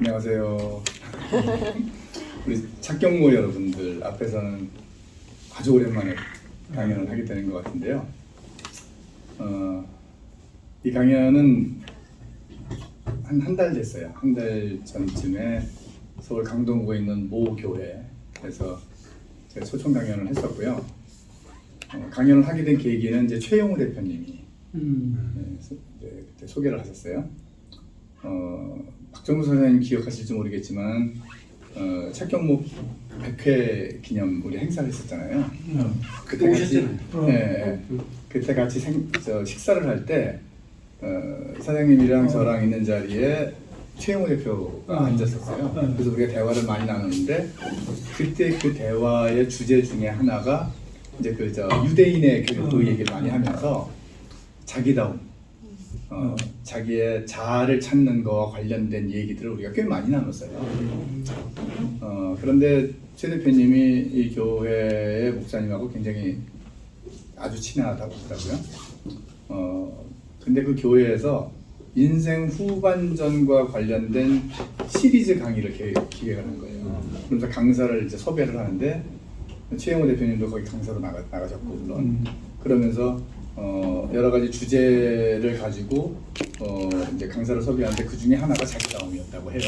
안녕하세요. 우리 착경모 여러분들 앞에서는 아주 오랜만에 강연을 하게 되는 것 같은데요. 이 강연은 한 달 됐어요. 한 달 전쯤에 서울 강동구에 있는 모 교회에서 제가 초청 강연을 했었고요. 강연을 하게 된 계기는 이제 최용우 대표님이 이제 그때 소개를 하셨어요. 박정우 선생님 기억하실지 모르겠지만 착경목 100회 기념 우리 행사를 했었잖아요. 그때 같이 그때 같이 식사를 할 때 사장님이랑 저랑 있는 자리에 최용우 대표가 앉았었어요. 그래서 우리가 대화를 많이 나누는데 그때 그 대화의 주제 중에 하나가 이제 유대인의 그 얘기를 많이 하면서 자기다움, 자기의 자아를 찾는 거와 관련된 얘기들을 우리가 꽤 많이 나눴어요. 그런데 최 대표님이 이 교회의 목사님하고 굉장히 아주 친하다고 하더라고요. 근데 그 교회에서 인생 후반전과 관련된 시리즈 강의를 기획을 한 거예요. 그래서 강사를 이제 섭외를 하는데 최영호 대표님도 거기 강사로 나가셨고 물론 그러면서 여러 가지 주제를 가지고 이제 강사를 섭외하는데 그 중에 하나가 자기다움이었다고 해요.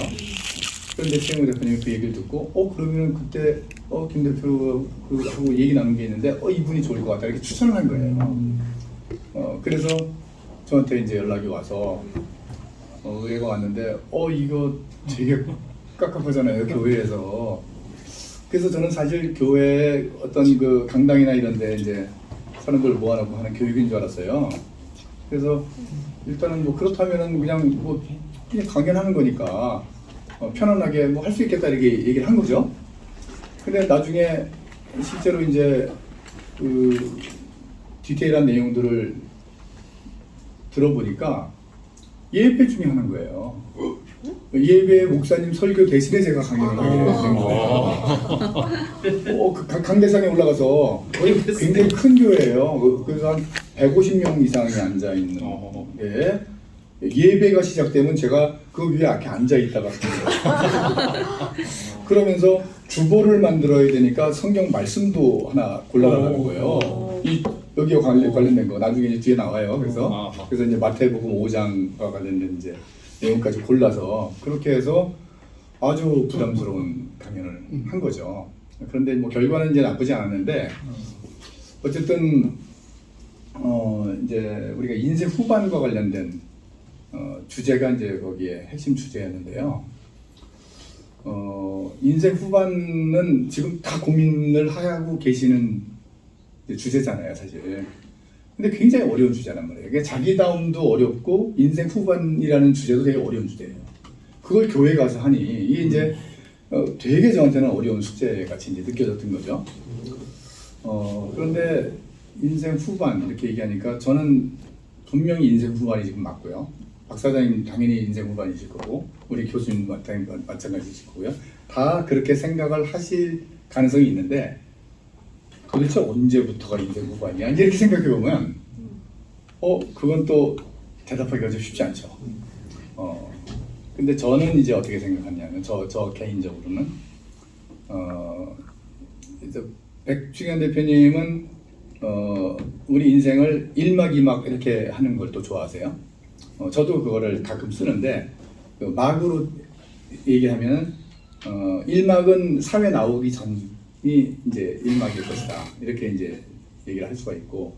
그런데 최영호 대표님이 그 얘기를 듣고 그러면 그때 김 대표하고 얘기 나눈 게 있는데 이분이 좋을 것 같다 이렇게 추천을 한 거예요. 그래서 저한테 이제 연락이 와서 의뢰가 왔는데 이거 되게 깝깝하잖아요 교회에서. 그래서 저는 사실 교회에 어떤 그 강당이나 이런 데 이제 사람들 모아놓고 하는 교육인 줄 알았어요. 그래서 일단은 뭐 그렇다면은 그냥 강연하는 거니까 편안하게 할 수 있겠다 이렇게 얘기를 한 거죠. 근데 나중에 실제로 이제 그 디테일한 내용들을 들어보니까 예배 중에 하는 거예요. 예배 목사님 설교 대신에 제가 강연을 하게 된 거예요. 강대상에 올라가서 굉장히 큰 교회예요. 그래서 한 150명 이상이 앉아 있는. 예배가 시작되면 제가 그 위에 이렇게 앉아 있다가 그러면서 주보를 만들어야 되니까 성경 말씀도 하나 골라가는 거예요. 여기와 관련된 거 나중에 이제 뒤에 나와요. 그래서 이제 마태복음 5장과 관련된 이제 내용까지 골라서 그렇게 해서 아주 부담스러운 강연을 한 거죠. 그런데 뭐 결과는 이제 나쁘지 않았는데 어쨌든 이제 우리가 인생 후반과 관련된 주제가 이제 거기에 핵심 주제였는데요. 인생 후반은 지금 다 고민을 하고 계시는 주제잖아요, 사실. 근데 굉장히 어려운 주제란 말이에요. 그러니까 자기다움도 어렵고 인생 후반이라는 주제도 되게 어려운 주제예요. 그걸 교회 가서 하니 이게 이제 되게 저한테는 어려운 숙제 같이 이제 느껴졌던 거죠. 그런데 인생 후반 이렇게 얘기하니까 저는 분명히 인생 후반이 지금 맞고요. 박 사장님 당연히 인생 후반이실 거고 우리 교수님 마찬가지실 거고요. 다 그렇게 생각을 하실 가능성이 있는데 도대체 언제부터가 인생 후반이야? 이렇게 생각해 보면 그건 또 대답하기가 좀 쉽지 않죠. 근데 저는 이제 어떻게 생각하냐면 저 개인적으로는 이제 백충현 대표님은 우리 인생을 1막 2막 이렇게 하는 걸 또 좋아하세요. 저도 그거를 가끔 쓰는데 그 막으로 얘기하면 1막은 사회 나오기 전이 이제 1막일 것이다 이렇게 이제 얘기를 할 수가 있고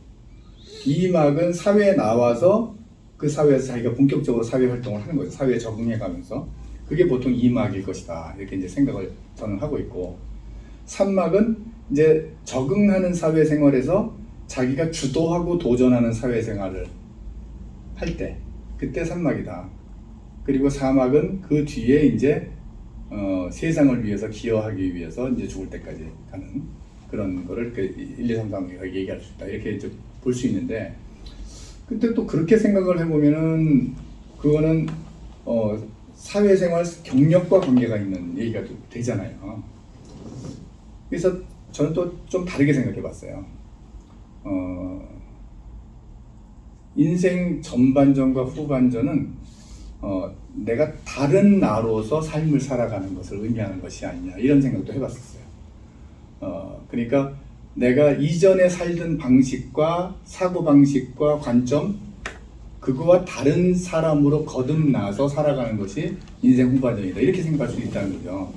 2막은 사회에 나와서 그 사회에서 자기가 본격적으로 사회 활동을 하는 거죠. 사회에 적응해 가면서 그게 보통 2막일 것이다 이렇게 이제 생각을 저는 하고 있고 3막은 이제 적응하는 사회생활에서 자기가 주도하고 도전하는 사회생활을 할 때 그때 3막이다. 그리고 4막은 그 뒤에 이제 세상을 위해서 기여하기 위해서 이제 죽을 때까지 가는 그런 거를 1, 2, 3, 4 얘기할 수 있다. 이렇게 볼 수 있는데 근데 또 그렇게 생각을 해보면은 그거는 사회생활 경력과 관계가 있는 얘기가 되잖아요. 그래서 저는 또 좀 다르게 생각해 봤어요. 인생 전반전과 후반전은 내가 다른 나로서 삶을 살아가는 것을 의미하는 것이 아니냐 이런 생각도 해봤었어요. 그러니까 내가 이전에 살던 방식과 사고방식과 관점 그거와 다른 사람으로 거듭나서 살아가는 것이 인생 후반전이다 이렇게 생각할 수 있다는 거죠.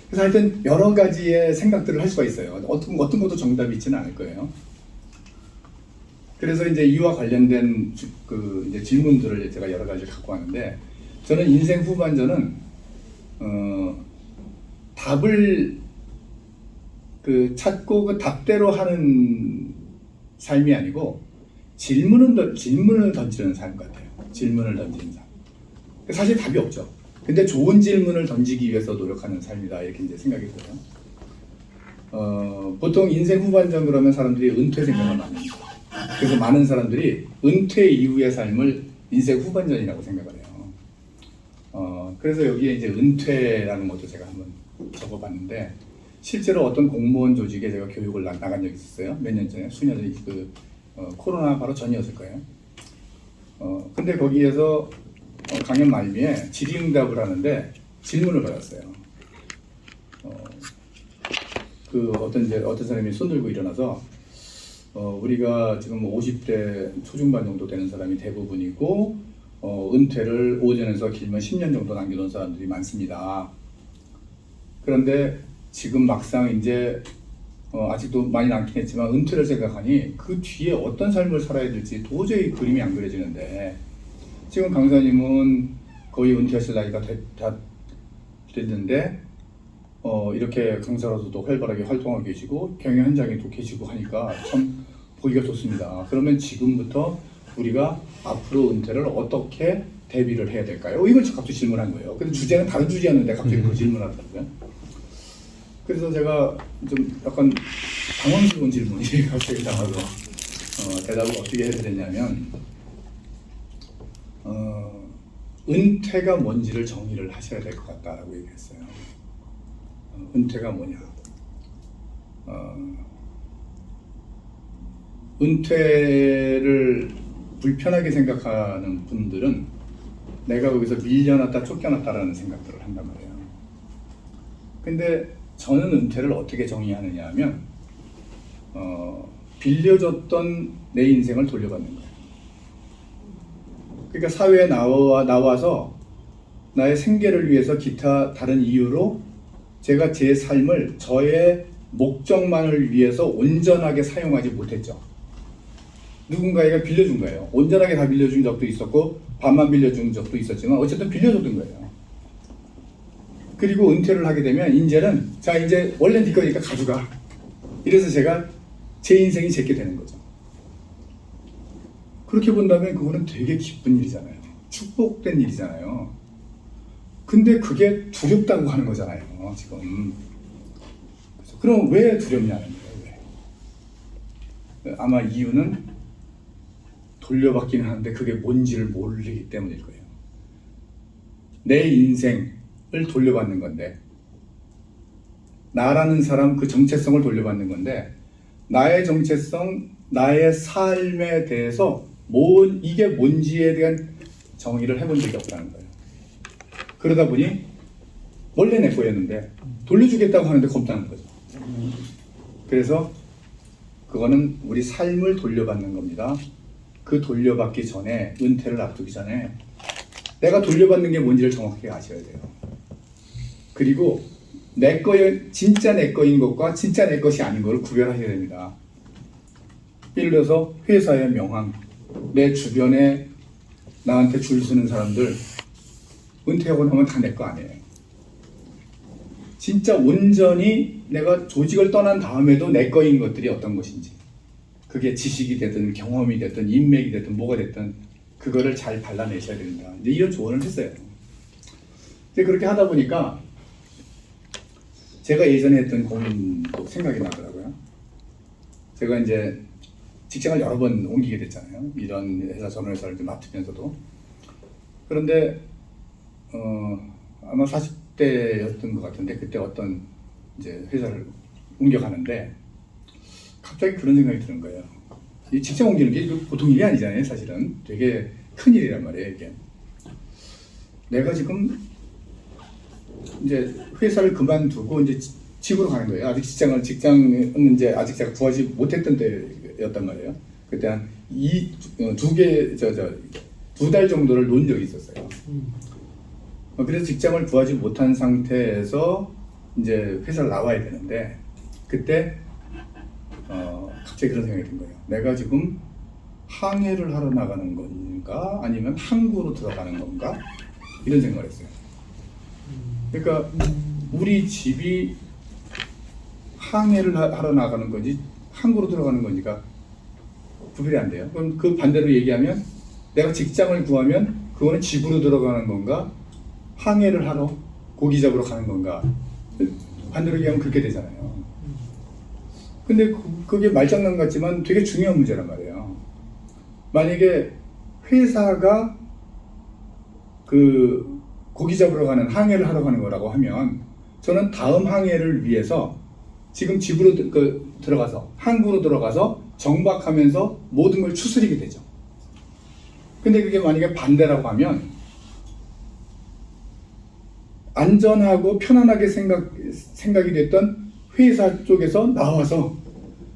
그래서 하여튼 여러 가지의 생각들을 할 수가 있어요. 어떤 것도 정답이 있지는 않을 거예요. 그래서 이제 이와 관련된 그 이제 질문들을 제가 여러 가지 갖고 왔는데 저는 인생 후반전은 답을 찾고 그 답대로 하는 삶이 아니고 질문을 던지는 삶 같아요. 질문을 던지는 삶. 사실 답이 없죠. 근데 좋은 질문을 던지기 위해서 노력하는 삶이다 이렇게 이제 생각이 들어요. 보통 인생 후반전 그러면 사람들이 은퇴 생각을 많이 합니다. 그래서 많은 사람들이 은퇴 이후의 삶을 인생 후반전이라고 생각을 해요. 그래서 여기에 이제 은퇴라는 것도 제가 한번 적어봤는데 실제로 어떤 공무원 조직에 제가 교육을 나간 적이 있었어요. 몇 년 전에, 수년 전에 코로나 바로 전이었을 거예요. 근데 거기에서 강연 말미에 질의응답을 하는데 질문을 받았어요. 어떤 사람이 손 들고 일어나서 우리가 지금 50대 초중반 정도 되는 사람이 대부분이고 은퇴를 오전에서 길면 10년 정도 남겨놓은 사람들이 많습니다. 그런데 지금 막상 이제 아직도 많이 남긴 했지만 은퇴를 생각하니 그 뒤에 어떤 삶을 살아야 될지 도저히 그림이 안 그려지는데 지금 강사님은 거의 은퇴하실 나이가 다 됐는데 이렇게 강사로서도 활발하게 활동하고 계시고 경영 현장에도 계시고 하니까 참 보기가 좋습니다. 그러면 지금부터 우리가 앞으로 은퇴를 어떻게 대비를 해야 될까요? 이걸 갑자기 질문한 거예요. 근데 주제는 다른 주제였는데 갑자기 그 질문하더라고요. 그래서 제가 좀 약간 당황스러운 질문이 갑자기 나와서 대답을 어떻게 해야 되냐면 은퇴가 뭔지를 정의를 하셔야 될 것 같다라고 얘기했어요. 은퇴가 뭐냐? 은퇴를 불편하게 생각하는 분들은 내가 거기서 밀려났다 쫓겨났다라는 생각들을 한단 말이에요. 근데 저는 은퇴를 어떻게 정의하느냐 하면 빌려줬던 내 인생을 돌려받는 거예요. 그러니까 사회에 나와서 나의 생계를 위해서 기타 다른 이유로 제가 제 삶을 저의 목적만을 위해서 온전하게 사용하지 못했죠. 누군가가 빌려준 거예요. 온전하게 다 빌려준 적도 있었고 반만 빌려준 적도 있었지만 어쨌든 빌려줬던 거예요. 그리고 은퇴를 하게 되면 이제는 자 이제 원래 네 거니까 가져가. 이래서 제가 제 인생이 제게 되는 거죠. 그렇게 본다면 그거는 되게 기쁜 일이잖아요. 축복된 일이잖아요. 근데 그게 두렵다고 하는 거잖아요. 지금. 그럼 왜 두렵냐는 거예요. 왜? 아마 이유는 돌려받기는 하는데 그게 뭔지를 모르기 때문일 거예요. 내 인생을 돌려받는 건데 나라는 사람 그 정체성을 돌려받는 건데 나의 정체성, 나의 삶에 대해서 이게 뭔지에 대한 정의를 해본 적이 없다는 거예요. 그러다 보니 원래 내 거였는데 돌려주겠다고 하는데 겁나는 거죠. 그래서 그거는 우리 삶을 돌려받는 겁니다. 그 돌려받기 전에 은퇴를 앞두기 전에 내가 돌려받는 게 뭔지를 정확하게 아셔야 돼요. 그리고 내 거에 진짜 내 거인 것과 진짜 내 것이 아닌 것을 구별하셔야 됩니다. 예를 들어서 회사의 명함, 내 주변에 나한테 줄 서는 사람들 은퇴하고 나면 다 내 거 아니에요. 진짜 온전히 내가 조직을 떠난 다음에도 내 거인 것들이 어떤 것인지 그게 지식이 되든 경험이 되든 인맥이 되든 뭐가 됐든 그거를 잘 발라내셔야 됩니다. 이제 이런 조언을 했어요. 이제 그렇게 하다 보니까 제가 예전에 했던 고민도 생각이 나더라고요. 제가 이제 직장을 여러 번 옮기게 됐잖아요. 이런 회사 저런 회사를 좀 맡으면서도. 그런데 아마 40대였던 것 같은데 그때 어떤 이제 회사를 옮겨가는데 갑자기 그런 생각이 드는 거예요. 이 직장 옮기는 게 보통 일이 아니잖아요. 사실은 되게 큰 일이란 말이에요. 이게. 내가 지금 이제 회사를 그만두고 이제 집으로 가는 거예요. 아직 직장은 이제 아직 제가 구하지 못했던 때였단 말이에요. 그때 한 두 달 정도를 논 적이 있었어요. 그래서 직장을 구하지 못한 상태에서 이제 회사를 나와야 되는데 그때 갑자기 그런 생각이 든 거예요. 내가 지금 항해를 하러 나가는 건가 아니면 항구로 들어가는 건가 이런 생각을 했어요. 그러니까 우리 집이 항해를 하러 나가는 건지 항구로 들어가는 건지가 구별이 안 돼요. 그럼 그 반대로 얘기하면 내가 직장을 구하면 그거는 집으로 들어가는 건가 항해를 하러 고기 잡으러 가는 건가 반대로 얘기하면 그렇게 되잖아요. 근데 그게 말장난 같지만 되게 중요한 문제란 말이에요. 만약에 회사가 그 고기 잡으러 가는 항해를 하러 가는 거라고 하면 저는 다음 항해를 위해서 지금 집으로 들어가서 항구로 들어가서 정박하면서 모든 걸 추스리게 되죠. 근데 그게 만약에 반대라고 하면 안전하고 편안하게 생각이 됐던 회사 쪽에서 나와서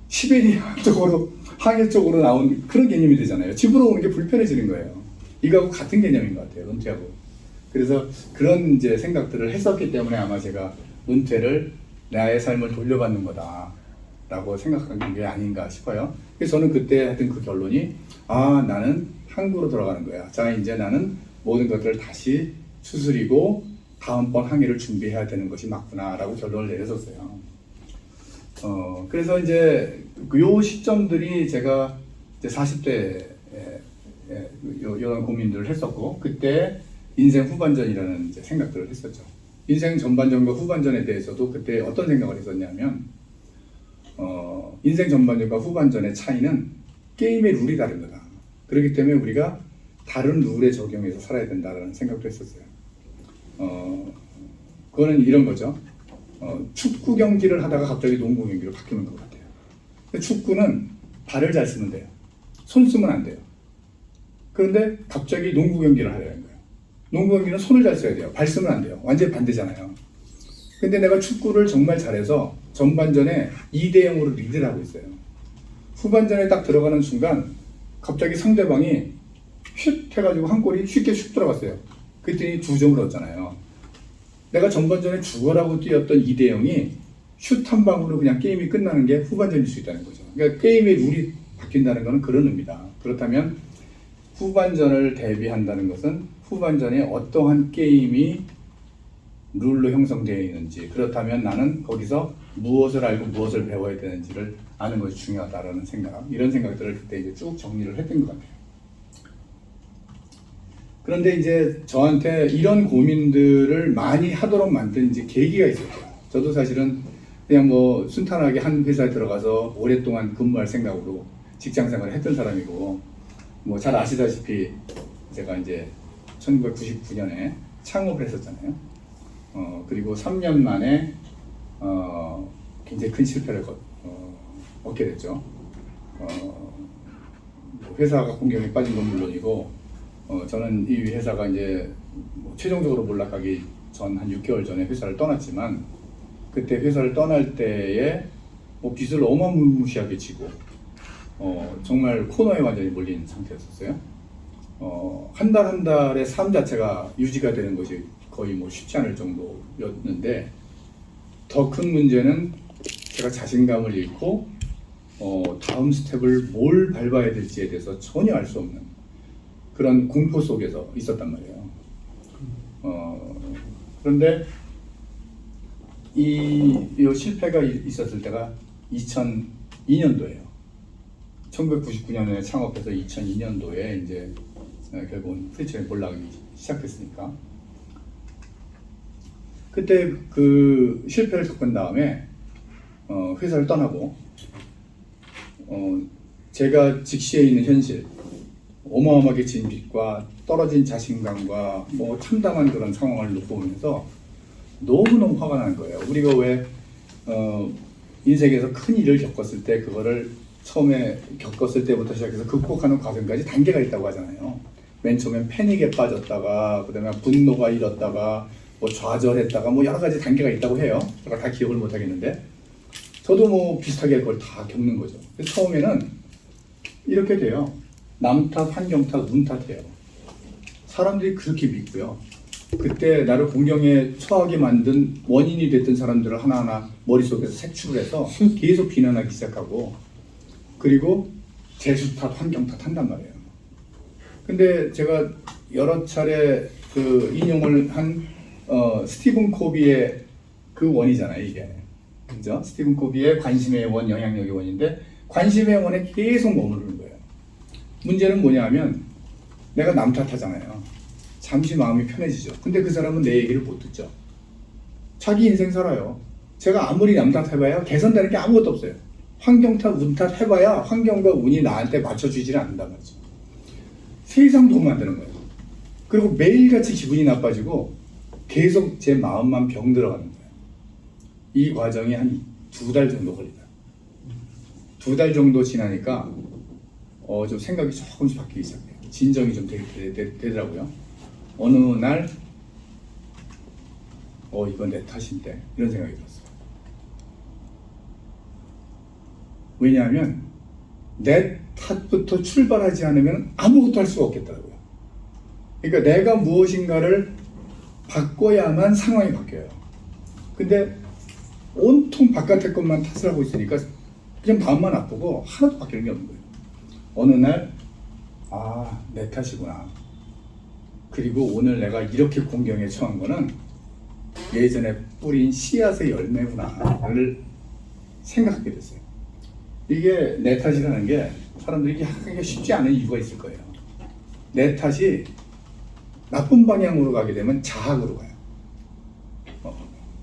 시베리아 쪽으로 항해 쪽으로 나온 그런 개념이 되잖아요. 집으로 오는 게 불편해지는 거예요. 이거하고 같은 개념인 것 같아요. 은퇴하고. 그래서 그런 이제 생각들을 했었기 때문에 아마 제가 은퇴를 나의 삶을 돌려받는 거다라고 생각한 게 아닌가 싶어요. 그래서 저는 그때 했던 그 결론이 나는 항구로 들어가는 거야. 자, 이제 나는 모든 것들을 다시 추스리고 다음번 항해를 준비해야 되는 것이 맞구나라고 결론을 내렸었어요. 그래서 이제 요 시점들이 제가 이제 40대에 이런 고민들을 했었고 그때 인생 후반전이라는 이제 생각들을 했었죠. 인생 전반전과 후반전에 대해서도 그때 어떤 생각을 했었냐면 인생 전반전과 후반전의 차이는 게임의 룰이 다른 거다. 그렇기 때문에 우리가 다른 룰에 적용해서 살아야 된다라는 생각도 했었어요. 그거는 이런 거죠. 축구 경기를 하다가 갑자기 농구 경기로 바뀌는 것 같아요. 근데 축구는 발을 잘 쓰면 돼요. 손 쓰면 안 돼요. 그런데 갑자기 농구 경기를 하려는 거예요. 농구 경기는 손을 잘 써야 돼요. 발 쓰면 안 돼요. 완전히 반대잖아요. 근데 내가 축구를 정말 잘해서 전반전에 2대0으로 리드를 하고 있어요. 후반전에 딱 들어가는 순간 갑자기 상대방이 슛 해가지고 한 골이 쉽게 슛 들어갔어요. 그랬더니 2점을 얻었잖아요. 내가 전반전에 죽어라고 뛰었던 2대0이 슛 한 방으로 그냥 게임이 끝나는 게 후반전일 수 있다는 거죠. 그러니까 게임의 룰이 바뀐다는 것은 그런 의미다. 그렇다면 후반전을 대비한다는 것은 후반전에 어떠한 게임이 룰로 형성되어 있는지, 그렇다면 나는 거기서 무엇을 알고 무엇을 배워야 되는지를 아는 것이 중요하다라는 생각, 이런 생각들을 그때 이제 쭉 정리를 했던 것 같아요. 그런데 이제 저한테 이런 고민들을 많이 하도록 만든 이제 계기가 있었죠. 저도 사실은 그냥 뭐 순탄하게 한 회사에 들어가서 오랫동안 근무할 생각으로 직장 생활을 했던 사람이고, 뭐 잘 아시다시피 제가 이제 1999년에 창업을 했었잖아요. 그리고 3년 만에 굉장히 큰 실패를 얻게 됐죠. 회사가 공경에 빠진 건 물론이고, 저는 이 회사가 이제 뭐 최종적으로 몰락하기 전 한 6개월 전에 회사를 떠났지만, 그때 회사를 떠날 때에 뭐 빚을 어마무시하게 지고 정말 코너에 완전히 몰린 상태였었어요. 한 달 한 달의 삶 자체가 유지가 되는 것이 거의 뭐 쉽지 않을 정도였는데, 더 큰 문제는 제가 자신감을 잃고 다음 스텝을 뭘 밟아야 될지에 대해서 전혀 알 수 없는 그런 공포 속에서 있었단 말이에요. 그런데 이 실패가 있었을 때가 2002년도예요. 1999년에 창업해서 2002년도에 이제 결국은 프리처에 몰락이 시작했으니까, 그때 그 실패를 겪은 다음에 회사를 떠나고 제가 직시에 있는 현실, 어마어마하게 진 빚과 떨어진 자신감과 뭐 참담한 그런 상황을 놓고 보면서 너무너무 화가 나는 거예요. 우리가 왜 인생에서 큰 일을 겪었을 때, 그거를 처음에 겪었을 때부터 시작해서 극복하는 과정까지 단계가 있다고 하잖아요. 맨 처음엔 패닉에 빠졌다가 그다음에 분노가 일었다가 뭐 좌절했다가 뭐 여러 가지 단계가 있다고 해요. 제가 다 기억을 못 하겠는데 저도 뭐 비슷하게 그걸 다 겪는 거죠. 그래서 처음에는 이렇게 돼요. 남 탓, 환경 탓, 운 탓해요. 사람들이 그렇게 믿고요. 그때 나를 공경에 처하게 만든 원인이 됐던 사람들을 하나하나 머릿속에서 색출을 해서 계속 비난하기 시작하고 그리고 재수 탓, 환경 탓 한단 말이에요. 근데 제가 여러 차례 그 인용을 한 스티븐 코비의 그 원이잖아요, 이게. 그죠? 스티븐 코비의 관심의 원, 영향력의 원인데 관심의 원에 계속 머무르는 거예요. 문제는 뭐냐면 내가 남 탓하잖아요. 잠시 마음이 편해지죠. 근데 그 사람은 내 얘기를 못 듣죠. 자기 인생 살아요. 제가 아무리 남 탓해봐야 개선되는 게 아무것도 없어요. 환경 탓, 운 탓 해봐야 환경과 운이 나한테 맞춰주지를 않는단 말이죠. 세상 돈 만드는 거예요. 그리고 매일같이 기분이 나빠지고 계속 제 마음만 병들어가는 거예요. 이 과정이 한 2달 정도 걸립니다. 2달 정도 지나니까 좀 생각이 조금씩 바뀌기 시작해요. 진정이 좀 되더라고요. 어느 날 이건 내 탓인데 이런 생각이 들었어요. 왜냐하면 내 탓부터 출발하지 않으면 아무것도 할 수가 없겠더라고요. 그러니까 내가 무엇인가를 바꿔야만 상황이 바뀌어요. 근데 온통 바깥의 것만 탓을 하고 있으니까 그냥 마음만 아프고 하나도 바뀌는 게 없는 거예요. 어느 날 내 탓이구나. 그리고 오늘 내가 이렇게 공경에 처한 거는 예전에 뿌린 씨앗의 열매구나를 생각하게 됐어요. 이게 내 탓이라는 게 사람들이 하기가 쉽지 않은 이유가 있을 거예요. 내 탓이 나쁜 방향으로 가게 되면 자학으로 가요.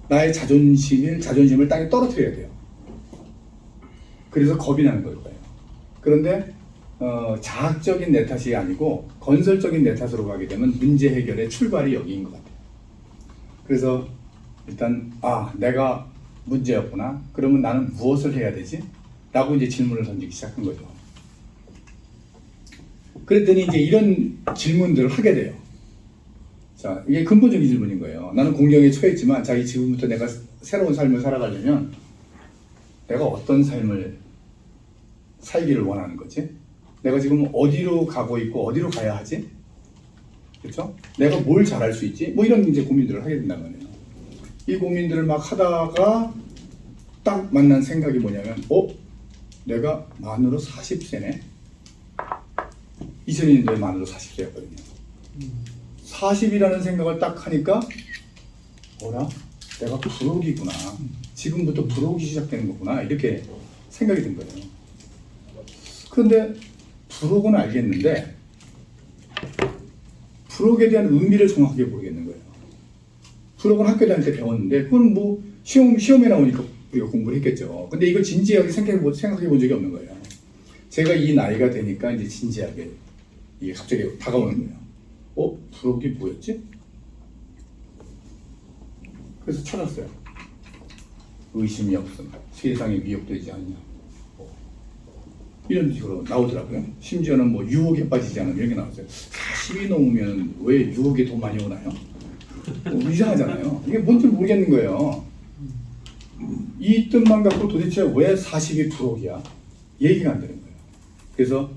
나의 자존심을 땅에 떨어뜨려야 돼요. 그래서 겁이 나는 거예요. 그런데 자학적인 내 탓이 아니고 건설적인 내 탓으로 가게 되면 문제 해결의 출발이 여기인 것 같아요. 그래서 일단 내가 문제였구나. 그러면 나는 무엇을 해야 되지? 라고 이제 질문을 던지기 시작한 거죠. 그랬더니 이제 이런 질문들을 하게 돼요. 자, 이게 근본적인 질문인 거예요. 나는 공경에 처했지만 지금부터 내가 새로운 삶을 살아가려면 내가 어떤 삶을 살기를 원하는 거지? 내가 지금 어디로 가고 있고 어디로 가야 하지? 그렇죠? 내가 뭘 잘할 수 있지? 뭐 이런 이제 고민들을 하게 된단 말이에요. 이 고민들을 막 하다가 딱 만난 생각이 뭐냐면 내가 만으로 40세네? 2000년도에 만으로 40세였거든요. 40이라는 생각을 딱 하니까 내가 부록이구나. 지금부터 부록이 시작되는 거구나. 이렇게 생각이 든 거예요. 그런데 부록은 알겠는데 부록에 대한 의미를 정확하게 모르겠는 거예요. 부록은 학교 다닐 때 배웠는데 그건 뭐 시험에 나오니까 우리가 공부를 했겠죠. 근데 이걸 진지하게 생각해 본 적이 없는 거예요. 제가 이 나이가 되니까 이제 진지하게 이게 갑자기 다가오는 거예요. 부록이 뭐였지? 그래서 찾았어요. 의심이 없음, 세상에 미혹되지 않냐. 이런 식으로 나오더라고요. 심지어는 뭐 유혹에 빠지지 않으면 이런 게 나왔어요. 40이 넘으면 왜 유혹에 더 많이 오나요? 이상하잖아요. 이게 뭔지 모르겠는 거예요. 이 뜻만 갖고 도대체 왜 40이 부록이야? 얘기가 안 되는 거예요. 그래서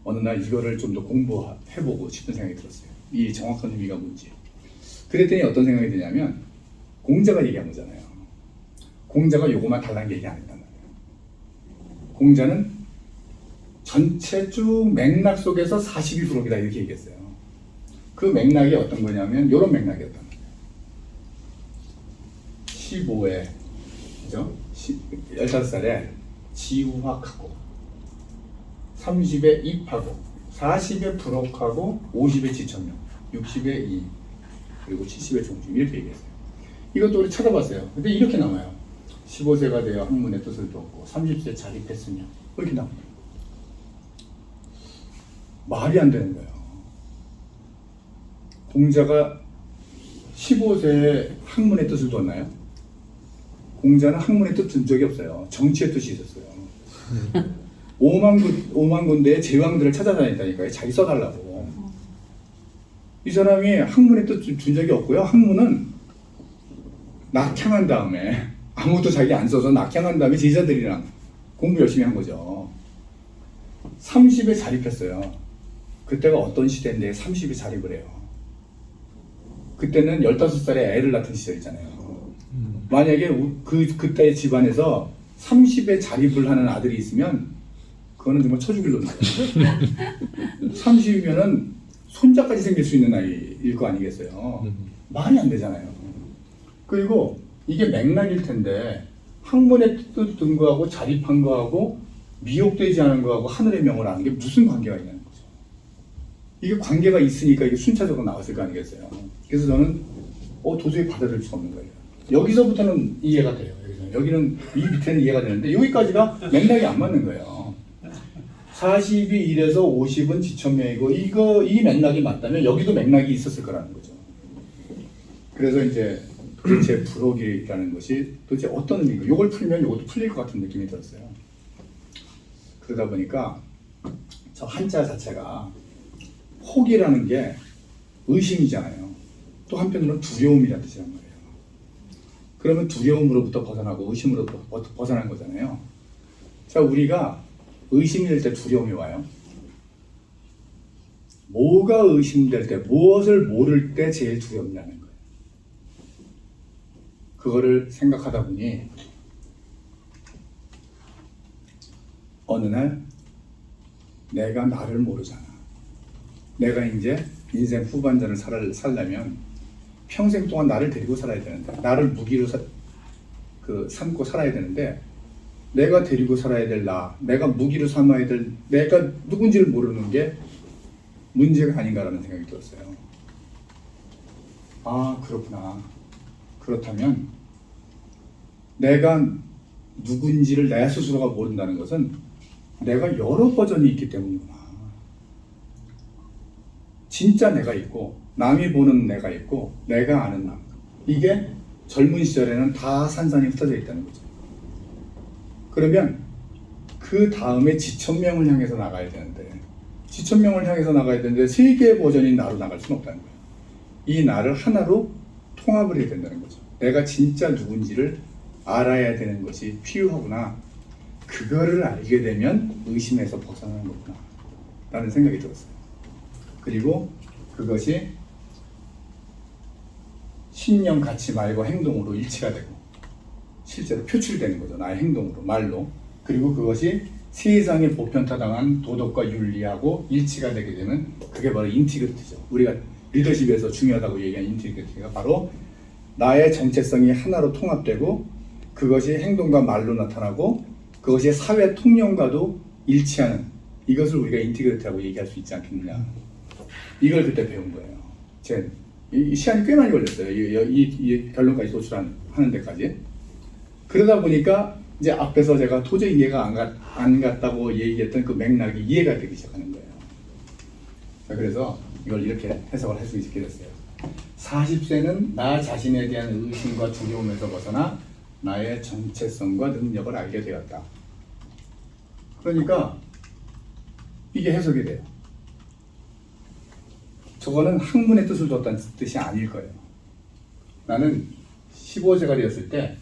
어느 날 이거를 좀 더 공부해보고 싶은 생각이 들었어요. 이 정확한 의미가 뭔지. 그랬더니 어떤 생각이 드냐면 공자가 얘기한 거잖아요. 공자가 요거만 달라는 게 얘기 안 했단 말이에요. 공자는 전체 쭉 맥락 속에서 40이 부록이다 이렇게 얘기했어요. 그 맥락이 어떤 거냐면 이런 맥락이었단 말이에요. 15에 그죠? 15살에 지우학하고 30에 입하고 40에 부록하고 50에 지천명 60에 이 그리고 70에 종심 이렇게 얘기했어요. 이것도 우리 찾아봤어요. 근데 이렇게 나와요. 15세가 되어 학문의 뜻을 두었고 30세 자립했으며 이렇게 나옵니다. 말이 안 되는 거예요. 공자가 15세에 학문의 뜻을 두었나요? 공자는 학문의 뜻 둔 적이 없어요. 정치의 뜻이 있었어요. 5만 군데의 제왕들을 찾아다녔다니까요. 자기 써달라고. 이 사람이 학문에 또 준 적이 없고요. 학문은 낙향한 다음에 아무것도 자기 안 써서 낙향한 다음에 제자들이랑 공부 열심히 한 거죠. 30에 자립했어요. 그때가 어떤 시대인데 30에 자립을 해요. 그때는 15살에 애를 낳던 시절이잖아요. 만약에 그때 집안에서 30에 자립을 하는 아들이 있으면 그거는 정말 쳐죽일 놈이에요. 30이면은 손자까지 생길 수 있는 나이일 거 아니겠어요. 말이 안 되잖아요. 그리고 이게 맥락일 텐데 학문에 든 거하고 자립한 거하고 미혹되지 않은 거하고 하늘의 명을 아는 게 무슨 관계가 있냐는 거죠. 이게 관계가 있으니까 이게 순차적으로 나왔을 거 아니겠어요. 그래서 저는 도저히 받아들일 수가 없는 거예요. 여기서부터는 이해가 돼요. 여기는 이 밑에는 이해가 되는데 여기까지가 맥락이 안 맞는 거예요. 40이 1에서 50은 지천명이고 이 맥락이 맞다면 여기도 맥락이 있었을 거라는 거죠. 그래서 이제 도대체 불혹이라는 것이 도대체 어떤 의미인가? 이걸 풀면 이것도 풀릴 것 같은 느낌이 들었어요. 그러다 보니까 저 한자 자체가 혹이라는 게 의심이잖아요. 또 한편으로는 두려움이라는 뜻이란 말이에요. 그러면 두려움으로부터 벗어나고 의심으로부터 벗어난 거잖아요. 자, 우리가 의심이 될 때 두려움이 와요. 뭐가 의심될 때, 무엇을 모를 때 제일 두렵냐는 거예요. 그거를 생각하다 보니 어느 날 내가 나를 모르잖아. 내가 이제 인생 후반전을 살려면 평생 동안 나를 데리고 살아야 되는데, 나를 무기로 삼고 살아야 되는데, 내가 데리고 살아야 될 내가 무기로 삼아야 될 내가 누군지를 모르는 게 문제가 아닌가라는 생각이 들었어요. 아, 그렇구나. 그렇다면 내가 누군지를 내 스스로가 모른다는 것은 내가 여러 버전이 있기 때문이구나. 진짜 내가 있고 남이 보는 내가 있고 내가 아는 남. 이게 젊은 시절에는 다 산산이 흩어져 있다는 거죠. 그러면 그 다음에 지천명을 향해서 나가야 되는데, 지천명을 향해서 나가야 되는데 세 개의 버전인 나로 나갈 수는 없다는 거예요. 이 나를 하나로 통합을 해야 된다는 거죠. 내가 진짜 누군지를 알아야 되는 것이 필요하구나. 그거를 알게 되면 의심에서 벗어나는 거구나 라는 생각이 들었어요. 그리고 그것이 신념, 가치, 말과 행동으로 일치가 되고 실제로 표출되는 거죠. 나의 행동으로, 말로. 그리고 그것이 세상에 보편타당한 도덕과 윤리하고 일치가 되게 되면 그게 바로 인티그리티죠. 우리가 리더십에서 중요하다고 얘기한 인티그리티가 바로 나의 정체성이 하나로 통합되고 그것이 행동과 말로 나타나고 그것이 사회 통념과도 일치하는, 이것을 우리가 인티그리티라고 얘기할 수 있지 않겠느냐. 이걸 그때 배운 거예요. 이 시간이 꽤 많이 걸렸어요. 이 결론까지 도출하는 데까지. 그러다 보니까 이제 앞에서 제가 도저히 이해가 안 갔다고 얘기했던 그 맥락이 이해가 되기 시작하는 거예요. 자, 그래서 이걸 이렇게 해석을 할 수 있게 됐어요. 40세는 나 자신에 대한 의심과 두려움에서 벗어나 나의 정체성과 능력을 알게 되었다. 그러니까 이게 해석이 돼요. 저거는 학문의 뜻을 뒀다는 뜻이 아닐 거예요. 나는 15세가 되었을 때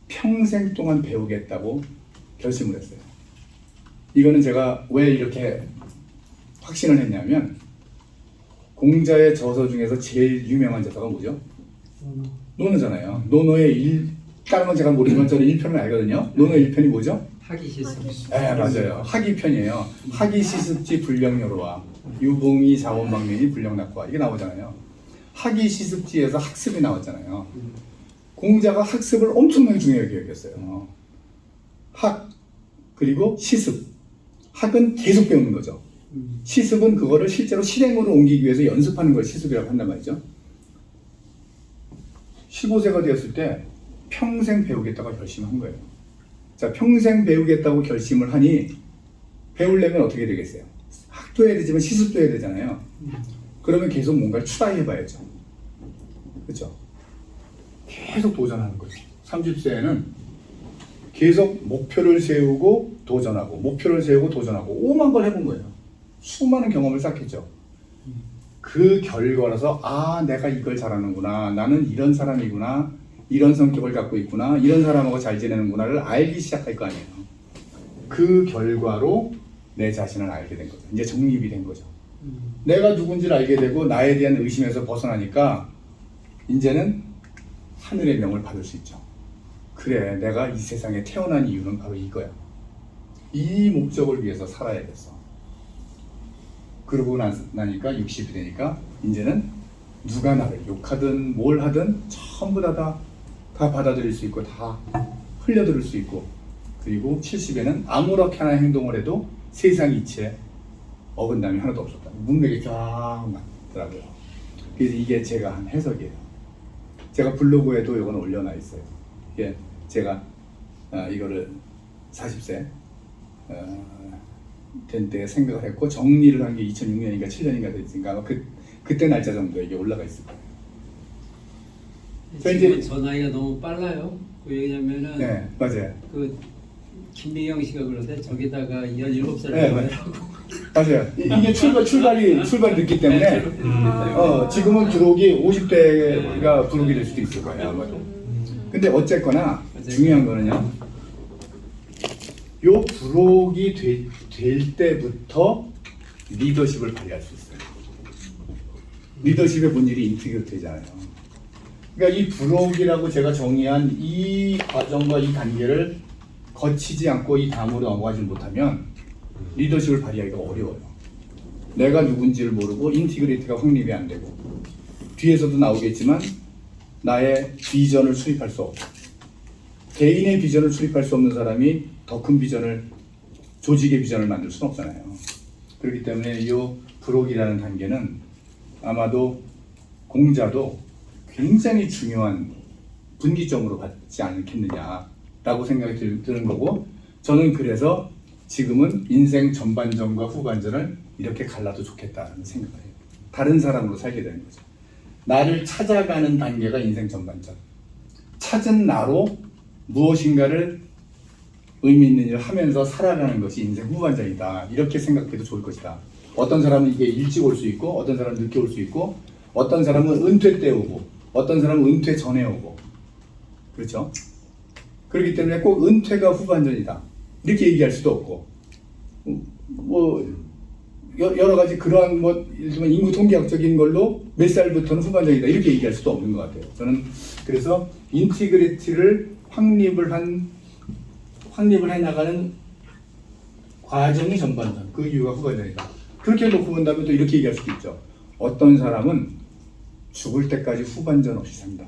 평생 동안 배우겠다고 결심을 했어요. 이거는 제가 왜 이렇게 확신을 했냐면, 공자의 저서 중에서 제일 유명한 저서가 뭐죠? 논어잖아요. 논어의 다른 건 제가 모르지만 저는 1편을 알거든요. 논어의 1편이 뭐죠? 하기시습. 네, 맞아요. 하기편이에요. 하기시습지 불령여로와 유봉이 자원방면이 불령낙과, 이게 나오잖아요. 하기시습지에서 학습이 나왔잖아요. 공자가 학습을 엄청나게 중요하게 여겼어요. 학, 그리고 시습. 학은 계속 배우는 거죠. 시습은 그거를 실제로 실행으로 옮기기 위해서 연습하는 걸 시습이라고 한단 말이죠. 15세가 되었을 때 평생 배우겠다고 결심한 거예요. 자, 평생 배우겠다고 결심을 하니 배우려면 어떻게 되겠어요? 학도 해야 되지만 시습도 해야 되잖아요. 그러면 계속 뭔가를 추가해 봐야죠. 그렇죠? 계속 도전하는 거죠. 30세에는 계속 목표를 세우고 도전하고 목표를 세우고 도전하고 오만 걸 해본 거예요. 수많은 경험을 쌓겠죠. 그 결과라서 아 내가 이걸 잘하는구나, 나는 이런 사람이구나, 이런 성격을 갖고 있구나, 이런 사람하고 잘 지내는구나를 알기 시작할 거 아니에요. 그 결과로 내 자신을 알게 된 거죠. 이제 정립이 된 거죠. 내가 누군지를 알게 되고 나에 대한 의심에서 벗어나니까 이제는 하늘의 명을 받을 수 있죠. 그래, 내가 이 세상에 태어난 이유는 바로 이거야. 이 목적을 위해서 살아야겠어. 그러고 나니까 60이 되니까 이제는 누가 나를 욕하든 뭘 하든 전부 다 받아들일 수 있고 다 흘려들을 수 있고, 그리고 70에는 아무렇게나 행동을 해도 세상 이치에 어긋남이 하나도 없었다. 문맥이 쫙 맞더라고요. 그래서 이게 제가 한 해석이에요. 제가 블로그에도 이거는 올려놔 있어요. 이게 제가 이거를 40세 된 때 생각을 했고 정리를 한 게 2006년인가 7년인가 됐으니까 아마 그때 날짜 정도에 이게 올라가 있을 거예요. 지금 저 나이가 너무 빨라요. 왜냐면은 네, 맞아요. 그 김미경 씨가 그러대 저기다가 17살 네, 맞아요. 이게 출발이 늦기 때문에 지금은 부록이 50대가 부록이 될 수도 있을 거예요 아마도. 근데 어쨌거나 중요한 거는요, 요 부록이 될 때부터 리더십을 발휘할 수 있어요. 리더십의 본질이 인티그리티잖아요. 그러니까 이 부록이라고 제가 정의한 이 과정과 이 단계를 거치지 않고 이 다음으로 넘어가지 못하면 리더십을 발휘하기가 어려워요. 내가 누군지를 모르고 인티그리티가 확립이 안 되고, 뒤에서도 나오겠지만 나의 비전을 수립할 수 없고, 개인의 비전을 수립할 수 없는 사람이 더 큰 비전을, 조직의 비전을 만들 수는 없잖아요. 그렇기 때문에 이 부록이라는 단계는 아마도 공자도 굉장히 중요한 분기점으로 받지 않겠느냐라고 생각이 드는 거고, 저는 그래서 지금은 인생 전반전과 후반전을 이렇게 갈라도 좋겠다는 생각을 해요. 다른 사람으로 살게 되는 거죠. 나를 찾아가는 단계가 인생 전반전, 찾은 나로 무엇인가를 의미 있는 일을 하면서 살아가는 것이 인생 후반전이다, 이렇게 생각해도 좋을 것이다. 어떤 사람은 이게 일찍 올 수 있고, 어떤 사람은 늦게 올 수 있고, 어떤 사람은 은퇴 때 오고, 어떤 사람은 은퇴 전에 오고, 그렇죠? 그렇기 때문에 꼭 은퇴가 후반전이다 이렇게 얘기할 수도 없고, 뭐 여러 가지 그러한 예를 들면 인구 통계학적인 걸로 몇 살부터는 후반전이다 이렇게 얘기할 수도 없는 것 같아요. 저는 그래서 인티그리티를 확립을 해 나가는 과정이 전반전, 그 이유가 후반전이다. 그렇게 놓고 본다면 또 이렇게 얘기할 수도 있죠. 어떤 사람은 죽을 때까지 후반전 없이 산다.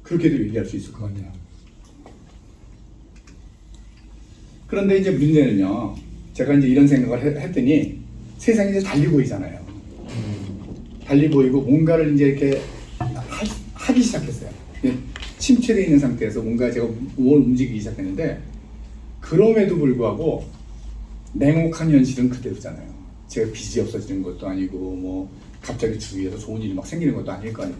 그렇게도 얘기할 수 있을 것 같아요. 그런데 이제 문제는요, 제가 이제 이런 생각을 했더니 세상이 이제 달리 보이잖아요. 달리 보이고 뭔가를 이제 이렇게 하기 시작했어요. 침체되어 있는 상태에서 뭔가 제가 뭘 움직이기 시작했는데, 그럼에도 불구하고 냉혹한 현실은 그대로잖아요. 제가 빚이 없어지는 것도 아니고 뭐 갑자기 주위에서 좋은 일이 막 생기는 것도 아닐 거 아니에요.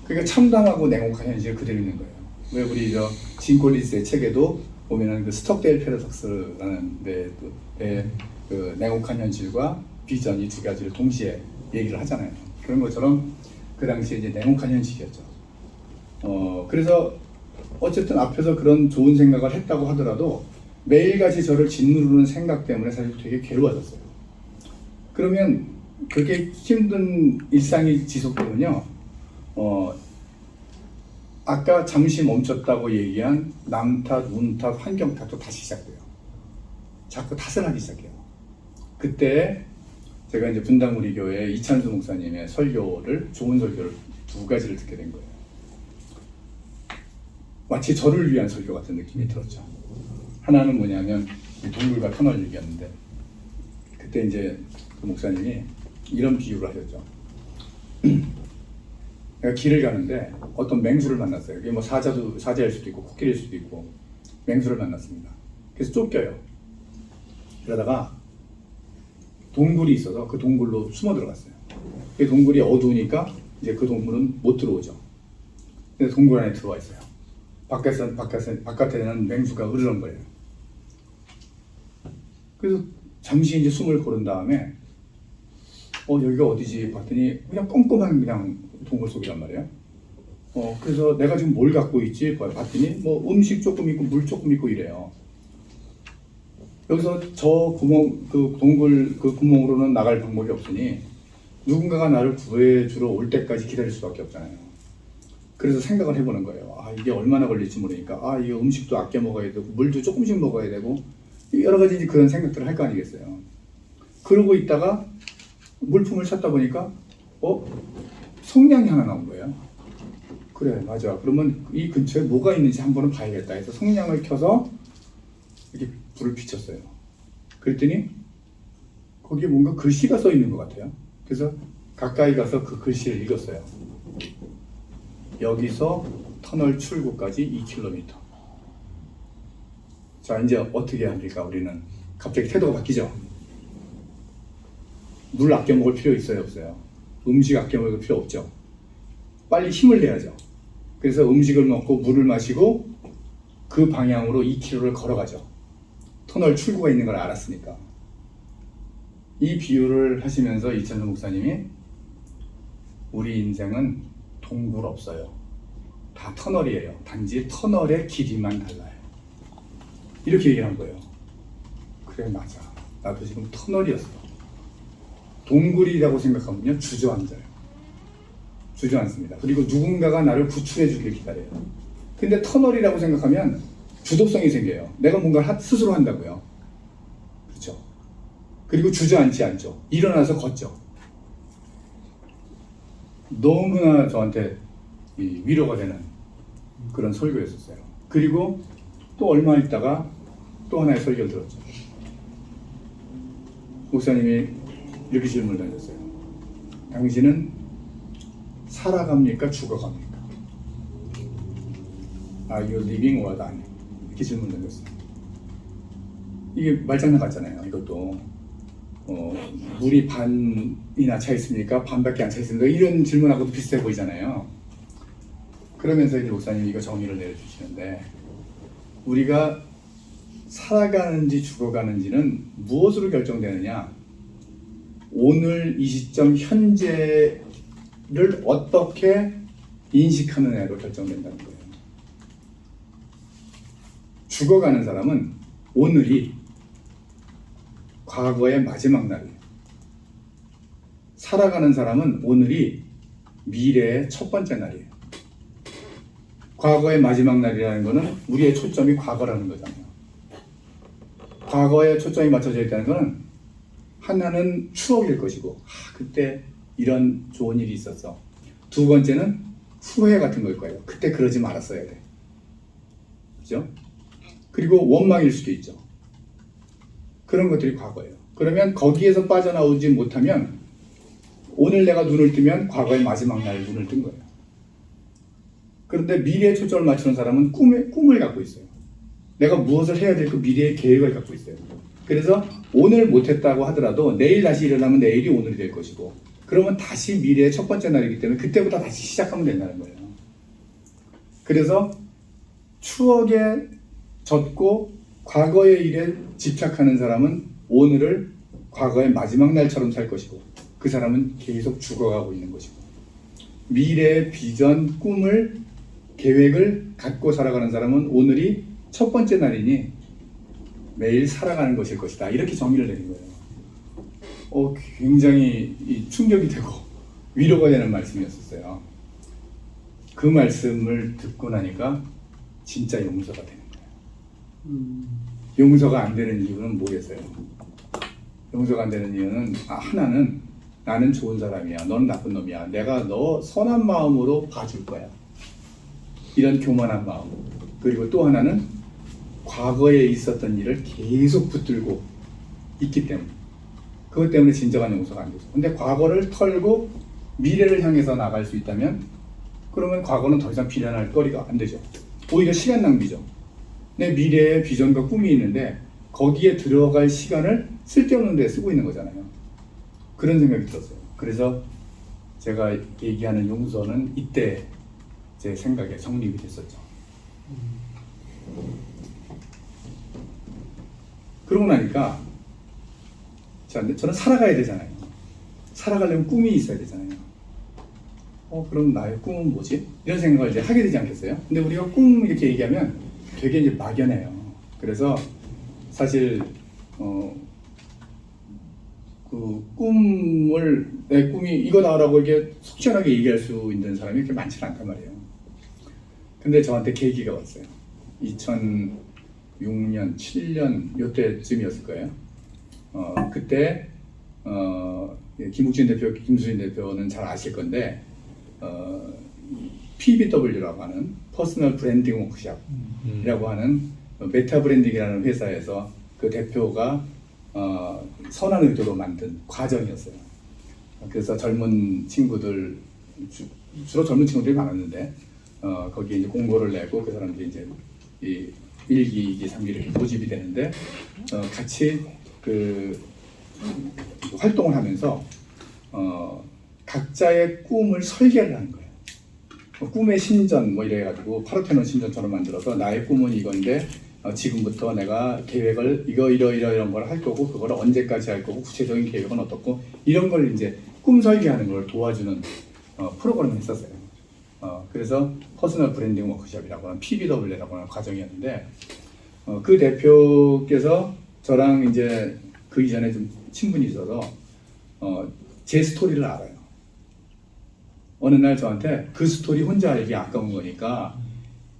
그러니까 참담하고 냉혹한 현실이 그대로 있는 거예요. 왜 우리 진 콜린스의 책에도 보면은 그 스톡데일 패러독스라는 데의 그 냉혹한 현실과 비전 이 두 가지를 동시에 얘기를 하잖아요. 그런 것처럼 그 당시에 이제 냉혹한 현실이었죠. 그래서 어쨌든 앞에서 그런 좋은 생각을 했다고 하더라도 매일같이 저를 짓누르는 생각 때문에 사실 되게 괴로워졌어요. 그러면 그렇게 힘든 일상이 지속되면요, 아까 잠시 멈췄다고 얘기한 남 탓, 운 탓, 환경 탓도 다시 시작돼요. 자꾸 탓을 하기 시작해요. 그때 제가 이제 분당우리 교회 이찬수 목사님의 좋은 설교를 두 가지를 듣게 된 거예요. 마치 저를 위한 설교 같은 느낌이 들었죠. 하나는 뭐냐면 동물과 터널 얘기였는데, 그때 이제 그 목사님이 이런 비유를 하셨죠. 내가 길을 가는데 어떤 맹수를 만났어요. 이게 뭐 사자일 수도 있고 코끼리일 수도 있고 맹수를 만났습니다. 그래서 쫓겨요. 그러다가 동굴이 있어서 그 동굴로 숨어 들어갔어요. 그 동굴이 어두우니까 이제 그 동물은 못 들어오죠. 근데 동굴 안에 들어와 있어요. 바깥에는 맹수가 으르렁 거려요. 그래서 잠시 이제 숨을 고른 다음에 여기가 어디지 봤더니 그냥 꼼꼼한 그냥 동굴 속이란 말이에요. 그래서 내가 지금 뭘 갖고 있지 봤더니 뭐 음식 조금 있고 물 조금 있고 이래요. 여기서 저 구멍, 그 동굴 그 구멍으로는 나갈 방법이 없으니 누군가가 나를 구해주러 올 때까지 기다릴 수밖에 없잖아요. 그래서 생각을 해보는 거예요. 이게 얼마나 걸릴지 모르니까 이거 음식도 아껴 먹어야 되고 물도 조금씩 먹어야 되고 여러 가지 이제 그런 생각들을 할 거 아니겠어요. 그러고 있다가 물품을 찾다 보니까 성냥이 하나 나온 거예요. 그래, 맞아. 그러면 이 근처에 뭐가 있는지 한번 봐야겠다 해서 성냥을 켜서 이렇게 불을 비췄어요. 그랬더니 거기에 뭔가 글씨가 써 있는 것 같아요. 그래서 가까이 가서 그 글씨를 읽었어요. 여기서 터널 출구까지 2km. 자, 이제 어떻게 합니까? 우리는 갑자기 태도가 바뀌죠. 물 아껴 먹을 필요 있어요, 없어요? 음식 아껴 먹을 필요 없죠. 빨리 힘을 내야죠. 그래서 음식을 먹고 물을 마시고 그 방향으로 2km를 걸어가죠. 터널 출구가 있는 걸 알았으니까. 이 비유를 하시면서 이찬수 목사님이 우리 인생은 동굴 없어요. 다 터널이에요. 단지 터널의 길이만 달라요. 이렇게 얘기를 한 거예요. 그래, 맞아. 나도 지금 터널이었어. 동굴이라고 생각하면요, 주저앉아요. 주저앉습니다. 그리고 누군가가 나를 구출해 주길 기다려요. 근데 터널이라고 생각하면 주도성이 생겨요. 내가 뭔가를 스스로 한다고요. 그렇죠? 그리고 주저앉지 않죠. 일어나서 걷죠. 너무나 저한테 위로가 되는 그런 설교였었어요. 그리고 또 얼마 있다가 또 하나의 설교를 들었죠. 목사님이 이렇게 질문을 던졌어요. 당신은 살아갑니까? 죽어갑니까? Are you living or dying? 이렇게 질문을 던졌어요. 이게 말장난 같잖아요. 이것도 물이 반이나 차 있습니까? 반밖에 안 차 있습니까? 이런 질문하고도 비슷해 보이잖아요. 그러면서 이제 목사님이 이거 정의를 내려주시는데, 우리가 살아가는지 죽어가는지는 무엇으로 결정되느냐? 오늘 이 시점 현재를 어떻게 인식하느냐로 결정된다는 거예요. 죽어가는 사람은 오늘이 과거의 마지막 날이에요. 살아가는 사람은 오늘이 미래의 첫 번째 날이에요. 과거의 마지막 날이라는 것은 우리의 초점이 과거라는 거잖아요. 과거에 초점이 맞춰져 있다는 것은 하나는 추억일 것이고, 그때 이런 좋은 일이 있었어. 두 번째는 후회 같은 걸 거예요. 그때 그러지 말았어야 돼. 그죠? 그리고 원망일 수도 있죠. 그런 것들이 과거예요. 그러면 거기에서 빠져나오지 못하면 오늘 내가 눈을 뜨면 과거의 마지막 날 눈을 뜬 거예요. 그런데 미래에 초점을 맞추는 사람은 꿈을 갖고 있어요. 내가 무엇을 해야 될 그 미래의 계획을 갖고 있어요. 그래서 오늘 못했다고 하더라도 내일 다시 일어나면 내일이 오늘이 될 것이고, 그러면 다시 미래의 첫 번째 날이기 때문에 그때부터 다시 시작하면 된다는 거예요. 그래서 추억에 젖고 과거의 일에 집착하는 사람은 오늘을 과거의 마지막 날처럼 살 것이고, 그 사람은 계속 죽어가고 있는 것이고, 미래의 비전, 꿈을, 계획을 갖고 살아가는 사람은 오늘이 첫 번째 날이니 매일 살아가는 것일 것이다. 이렇게 정의를 내린 거예요. 굉장히 충격이 되고 위로가 되는 말씀이었어요. 그 말씀을 듣고 나니까 진짜 용서가 되는 거예요. 용서가 안 되는 이유는 뭐겠어요? 용서가 안 되는 이유는 하나는 나는 좋은 사람이야, 너는 나쁜 놈이야, 내가 너 선한 마음으로 봐줄 거야, 이런 교만한 마음. 그리고 또 하나는 과거에 있었던 일을 계속 붙들고 있기 때문에, 그것 때문에 진정한 용서가 안 되죠. 근데 과거를 털고 미래를 향해서 나갈 수 있다면, 그러면 과거는 더 이상 비난할 거리가 안 되죠. 오히려 시간 낭비죠. 내 미래의 비전과 꿈이 있는데 거기에 들어갈 시간을 쓸데없는 데 쓰고 있는 거잖아요. 그런 생각이 들었어요. 그래서 제가 얘기하는 용서는 이때 제 생각에 성립이 됐었죠. 그러고 나니까 저는 살아가야 되잖아요. 살아가려면 꿈이 있어야 되잖아요. 그럼 나의 꿈은 뭐지? 이런 생각을 이제 하게 되지 않겠어요? 근데 우리가 꿈 이렇게 얘기하면 되게 이제 막연해요. 그래서 사실 그 꿈을 내 꿈이 이거다라고 이렇게 속 시원하게 얘기할 수 있는 사람이 그렇게 많지는 않단 말이에요. 근데 저한테 계기가 왔어요. 2006년, 7년 요때쯤이었을 거예요. 그때 김욱진 대표, 김수진 대표는 잘 아실 건데 PBW라고 하는 퍼스널 브랜딩 워크숍이라고 하는 메타 브랜딩이라는 회사에서 그 대표가 선한 의도로 만든 과정이었어요. 그래서 젊은 친구들 주로 젊은 친구들이 많았는데 거기에 이제 공고를 내고 그 사람들이 이제 이 1기, 2기, 3기 이렇게 모집이 되는데 같이 그 활동을 하면서 각자의 꿈을 설계를 하는 거예요. 꿈의 신전 뭐 이래가지고 파르테논 신전처럼 만들어서 나의 꿈은 이건데 지금부터 내가 계획을 이런 걸 할 거고 그걸 언제까지 할 거고 구체적인 계획은 어떻고 이런 걸 이제 꿈 설계하는 걸 도와주는 프로그램을 했었어요. 그래서 퍼스널 브랜딩 워크숍이라고 하는 PBW라고 하는 과정이었는데 그 대표께서 저랑 이제 그 이전에 좀 친분이 있어서 제 스토리를 알아요. 어느 날 저한테 그 스토리 혼자 알기 아까운 거니까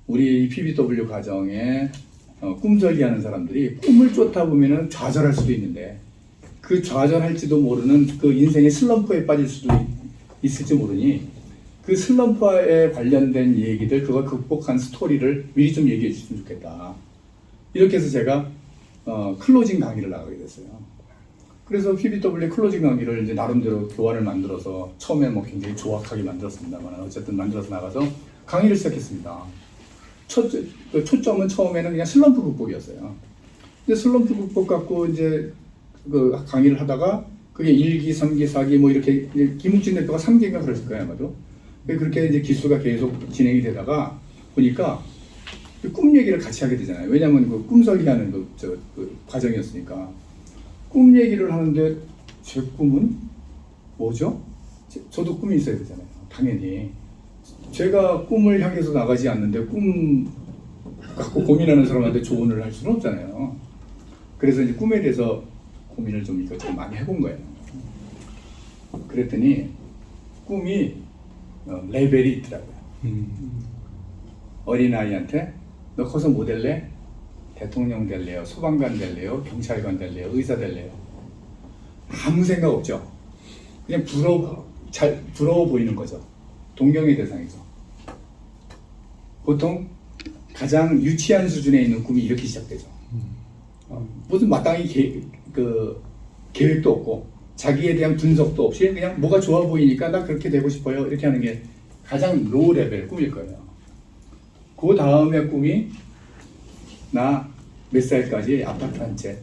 우리 PBW 과정에 꿈 설계하는 사람들이 꿈을 쫓다 보면은 좌절할 수도 있는데 그 좌절할지도 모르는 그 인생의 슬럼프에 빠질 수도 있을지 모르니 그 슬럼프에 관련된 얘기들 그걸 극복한 스토리를 미리 좀 얘기해 주시면 좋겠다. 이렇게 해서 제가 클로징 강의를 나가게 됐어요. 그래서 PBW 클로징 강의를 이제 나름대로 교환을 만들어서 처음에 뭐 굉장히 조악하게 만들었습니다만 어쨌든 만들어서 나가서 강의를 시작했습니다. 초점은 처음에는 그냥 슬럼프 극복이었어요. 근데 슬럼프 극복 갖고 이제 그 강의를 하다가 그게 1기, 3기, 4기 뭐 이렇게 김욱진 대표가 3기인가 그랬을 거예요 아마도. 그렇게 이제 기수가 계속 진행이 되다가 보니까 꿈 얘기를 같이 하게 되잖아요. 왜냐하면 그 꿈 설계하는 그 과정이었으니까. 꿈 얘기를 하는데 제 꿈은 뭐죠? 저도 꿈이 있어야 되잖아요. 당연히. 제가 꿈을 향해서 나가지 않는데 꿈 갖고 고민하는 사람한테 조언을 할 수는 없잖아요. 그래서 이제 꿈에 대해서 고민을 좀 이것저것 많이 해본 거예요. 그랬더니 꿈이 레벨이 있더라고요. 어린아이한테 너 커서 뭐 될래? 대통령 될래요? 소방관 될래요? 경찰관 될래요? 의사 될래요? 아무 생각 없죠. 그냥 부러워 보이는 거죠. 동경의 대상이죠. 보통 가장 유치한 수준에 있는 꿈이 이렇게 시작되죠. 무슨 마땅히 계획도 없고 자기에 대한 분석도 없이 그냥 뭐가 좋아 보이니까 나 그렇게 되고 싶어요. 이렇게 하는 게 가장 로우 레벨 꿈일 거예요. 그 다음에 꿈이 나 몇 살까지 아파트 한 채,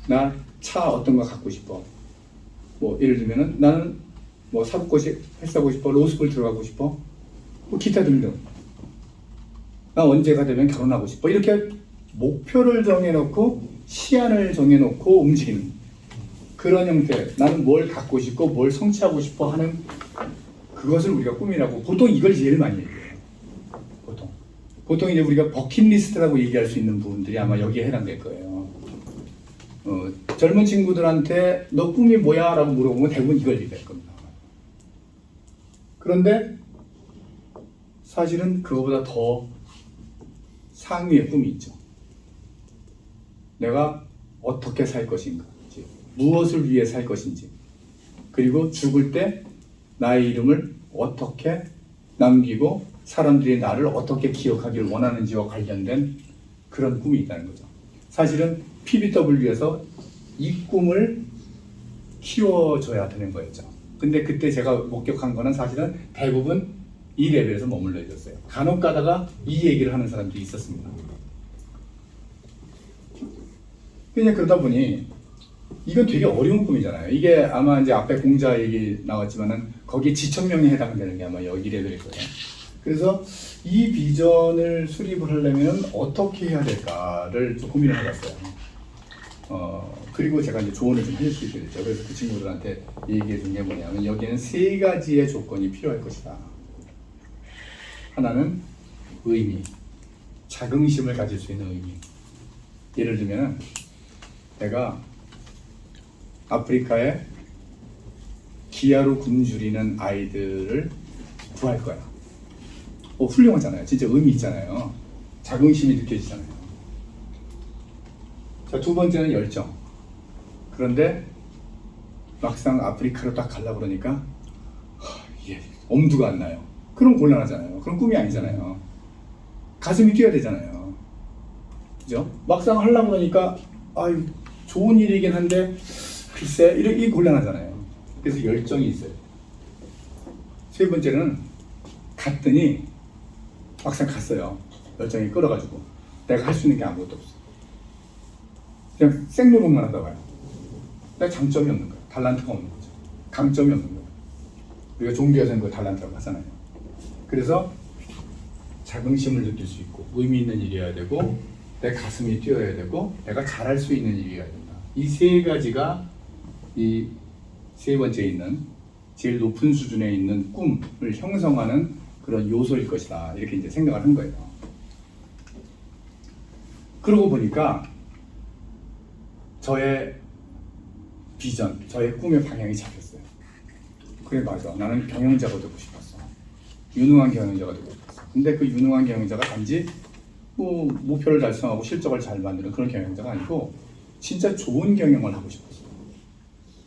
나 차 어떤 거 갖고 싶어. 뭐 예를 들면은 나는 뭐 사법고시 패스하고 싶어, 로스쿨 들어가고 싶어, 뭐 기타 등등. 나 언제가 되면 결혼하고 싶어. 이렇게 목표를 정해놓고 시한을 정해놓고 움직이는 그런 형태. 나는 뭘 갖고 싶고 뭘 성취하고 싶어 하는 그것을 우리가 꿈이라고 보통 이걸 제일 많이 얘기해요. 보통 이제 우리가 버킷리스트라고 얘기할 수 있는 부분들이 아마 여기에 해당될 거예요. 젊은 친구들한테 너 꿈이 뭐야? 라고 물어보면 대부분 이걸 얘기할 겁니다. 그런데 사실은 그거보다 더 상위의 꿈이 있죠. 내가 어떻게 살 것인가, 무엇을 위해 살 것인지, 그리고 죽을 때 나의 이름을 어떻게 남기고 사람들이 나를 어떻게 기억하길 원하는지와 관련된 그런 꿈이 있다는 거죠. 사실은 PBW에서 이 꿈을 키워줘야 되는 거였죠. 근데 그때 제가 목격한 거는 사실은 대부분 이 레벨에서 머물러 있었어요. 간혹 가다가 이 얘기를 하는 사람들이 있었습니다. 그냥 그러다 보니 이건 되게 어려운 꿈이잖아요. 이게 아마 이제 앞에 공자 얘기 나왔지만은 거기에 지천명에 해당되는 게 아마 여기 레벨일 거예요. 그래서 이 비전을 수립을 하려면 어떻게 해야 될까를 좀 고민을 해봤어요. 그리고 제가 이제 조언을 좀 해줄 수 있게 됐죠. 그래서 그 친구들한테 얘기해 준 게 뭐냐면 여기에는 세 가지의 조건이 필요할 것이다. 하나는 의미, 자긍심을 가질 수 있는 의미. 예를 들면 내가 아프리카에 기아로 굶주리는 아이들을 구할 거야. 훌륭하잖아요. 진짜 의미 있잖아요. 자긍심이 느껴지잖아요. 자, 두 번째는 열정. 그런데 막상 아프리카로 딱 가려고 그러니까 엄두가 안 나요. 그럼 곤란하잖아요. 그럼 꿈이 아니잖아요. 가슴이 뛰어야 되잖아요. 그죠? 막상 하려고 그러니까 아유 좋은 일이긴 한데 글쎄 이게 곤란하잖아요. 그래서 열정이 있어요. 세 번째는 갔더니 막상 갔어요. 열정이 끌어가지고 내가 할 수 있는 게 아무것도 없어. 그냥 생노릇만 하다 가요. 내가 장점이 없는 거야. 달란트가 없는 거죠. 강점이 없는 거야. 우리가 종교에서는 그 달란트라고 하잖아요. 그래서 자긍심을 느낄 수 있고 의미 있는 일이어야 되고 내 가슴이 뛰어야 되고 내가 잘할 수 있는 일이어야 된다. 이 세 가지가 이 세 번째에 있는 제일 높은 수준에 있는 꿈을 형성하는 그런 요소일 것이다. 이렇게 이제 생각을 한 거예요. 그러고 보니까 저의 비전, 저의 꿈의 방향이 잡혔어요. 그래 맞아. 나는 경영자가 되고 싶었어. 유능한 경영자가 되고 싶었어. 근데 그 유능한 경영자가 단지 목표를 달성하고 실적을 잘 만드는 그런 경영자가 아니고 진짜 좋은 경영을 하고 싶었어.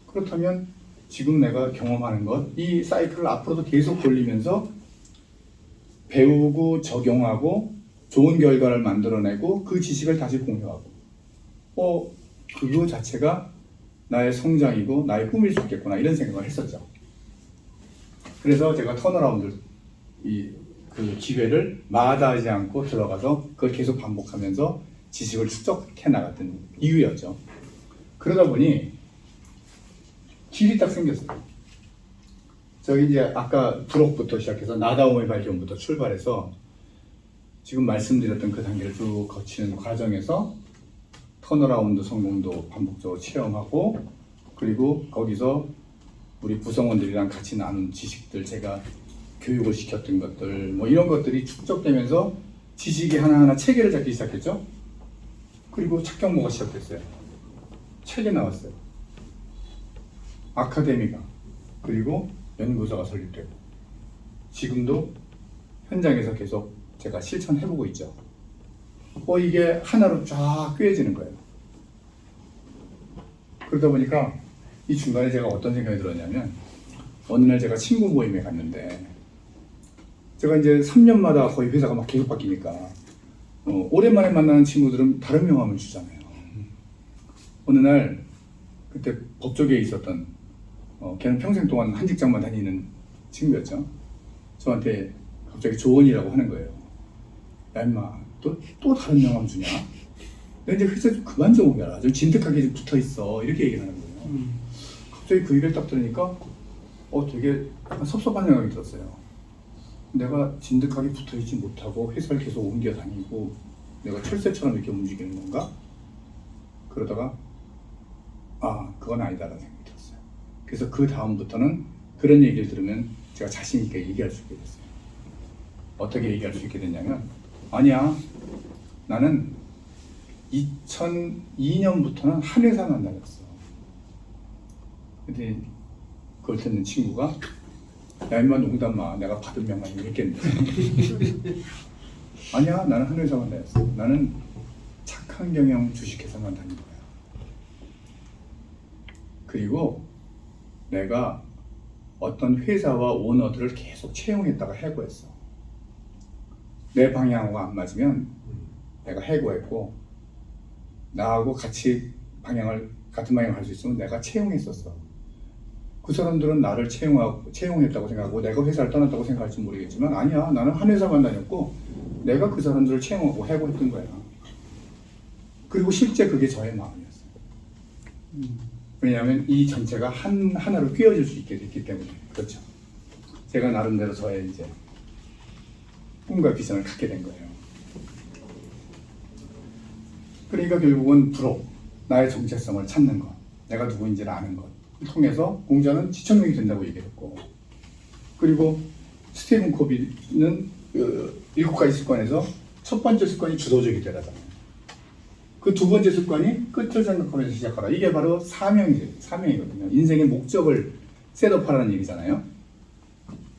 그렇다면 지금 내가 경험하는 것, 이 사이클을 앞으로도 계속 돌리면서 배우고 적용하고 좋은 결과를 만들어내고 그 지식을 다시 공유하고 그거 자체가 나의 성장이고 나의 꿈일 수 있겠구나 이런 생각을 했었죠. 그래서 제가 턴어라운드 그 기회를 마다하지 않고 들어가서 그걸 계속 반복하면서 지식을 축적해 나갔던 이유였죠. 그러다 보니 길이 딱 생겼어요. 저기 이제 아까 부록부터 시작해서 나다움의 발견부터 출발해서 지금 말씀드렸던 그 단계를 쭉 거치는 과정에서 턴어라운드 성공도 반복적으로 체험하고 그리고 거기서 우리 구성원들이랑 같이 나눈 지식들 제가 교육을 시켰던 것들 뭐 이런 것들이 축적되면서 지식이 하나하나 체계를 잡기 시작했죠. 그리고 착경모가 시작됐어요. 책이 나왔어요. 아카데미가 그리고 연구소가 설립되고 지금도 현장에서 계속 제가 실천해보고 있죠. 이게 하나로 쫙 꿰어지는 거예요. 그러다 보니까 이 중간에 제가 어떤 생각이 들었냐면 어느 날 제가 친구 모임에 갔는데 제가 이제 3년마다 거의 회사가 막 계속 바뀌니까 오랜만에 만나는 친구들은 다른 명함을 주잖아요. 어느 날 그때 법조계에 있었던 걔는 평생 동안 한 직장만 다니는 친구였죠. 저한테 갑자기 조언이라고 하는 거예요. 야 임마 또 다른 명함 주냐? 너 이제 회사 좀 그만 좀 오겨라. 좀 진득하게 좀 붙어있어. 이렇게 얘기를 하는 거예요. 갑자기 그 얘기를 딱 들으니까 되게 약간 섭섭한 생각이 들었어요. 내가 진득하게 붙어있지 못하고 회사를 계속 옮겨 다니고 내가 철새처럼 이렇게 움직이는 건가? 그러다가 그건 아니다라는 생각이 들었어요. 그래서 그 다음부터는 그런 얘기를 들으면 제가 자신 있게 얘기할 수 있게 됐어요. 어떻게 얘기할 수 있게 됐냐면 아니야 나는 2002년부터는 한 회사만 다녔어. 근데 그걸 듣는 친구가 야 임마 농담 마 내가 받은 명함이 있겠는데 아니야 나는 한 회사만 다녔어. 나는 착한 경영 주식회사만 다닌 거야. 그리고 내가 어떤 회사와 오너들을 계속 채용했다가 해고했어. 내 방향하고 안 맞으면 내가 해고했고 나하고 같은 방향을 할 수 있으면 내가 채용했었어. 그 사람들은 나를 채용했다고 생각하고 내가 회사를 떠났다고 생각할지 모르겠지만 아니야 나는 한 회사만 다녔고 내가 그 사람들을 채용하고 해고했던 거야. 그리고 실제 그게 저의 마음이었어요. 왜냐하면 이 전체가 하나로 꿰어질 수 있게 됐기 때문에. 그렇죠. 제가 나름대로 저의 이제 꿈과 비전을 갖게 된 거예요. 그러니까 결국은 부록, 나의 정체성을 찾는 것, 내가 누구인지를 아는 것 통해서 공자는 지천명이 된다고 얘기했고, 그리고 스티븐 코비는 7가지 습관에서 첫 번째 습관이 주도적이 되라잖아요. 그 두 번째 습관이 끝을 생각하면서 시작하라. 이게 바로 사명이거든요. 인생의 목적을 셋업하라는 얘기잖아요.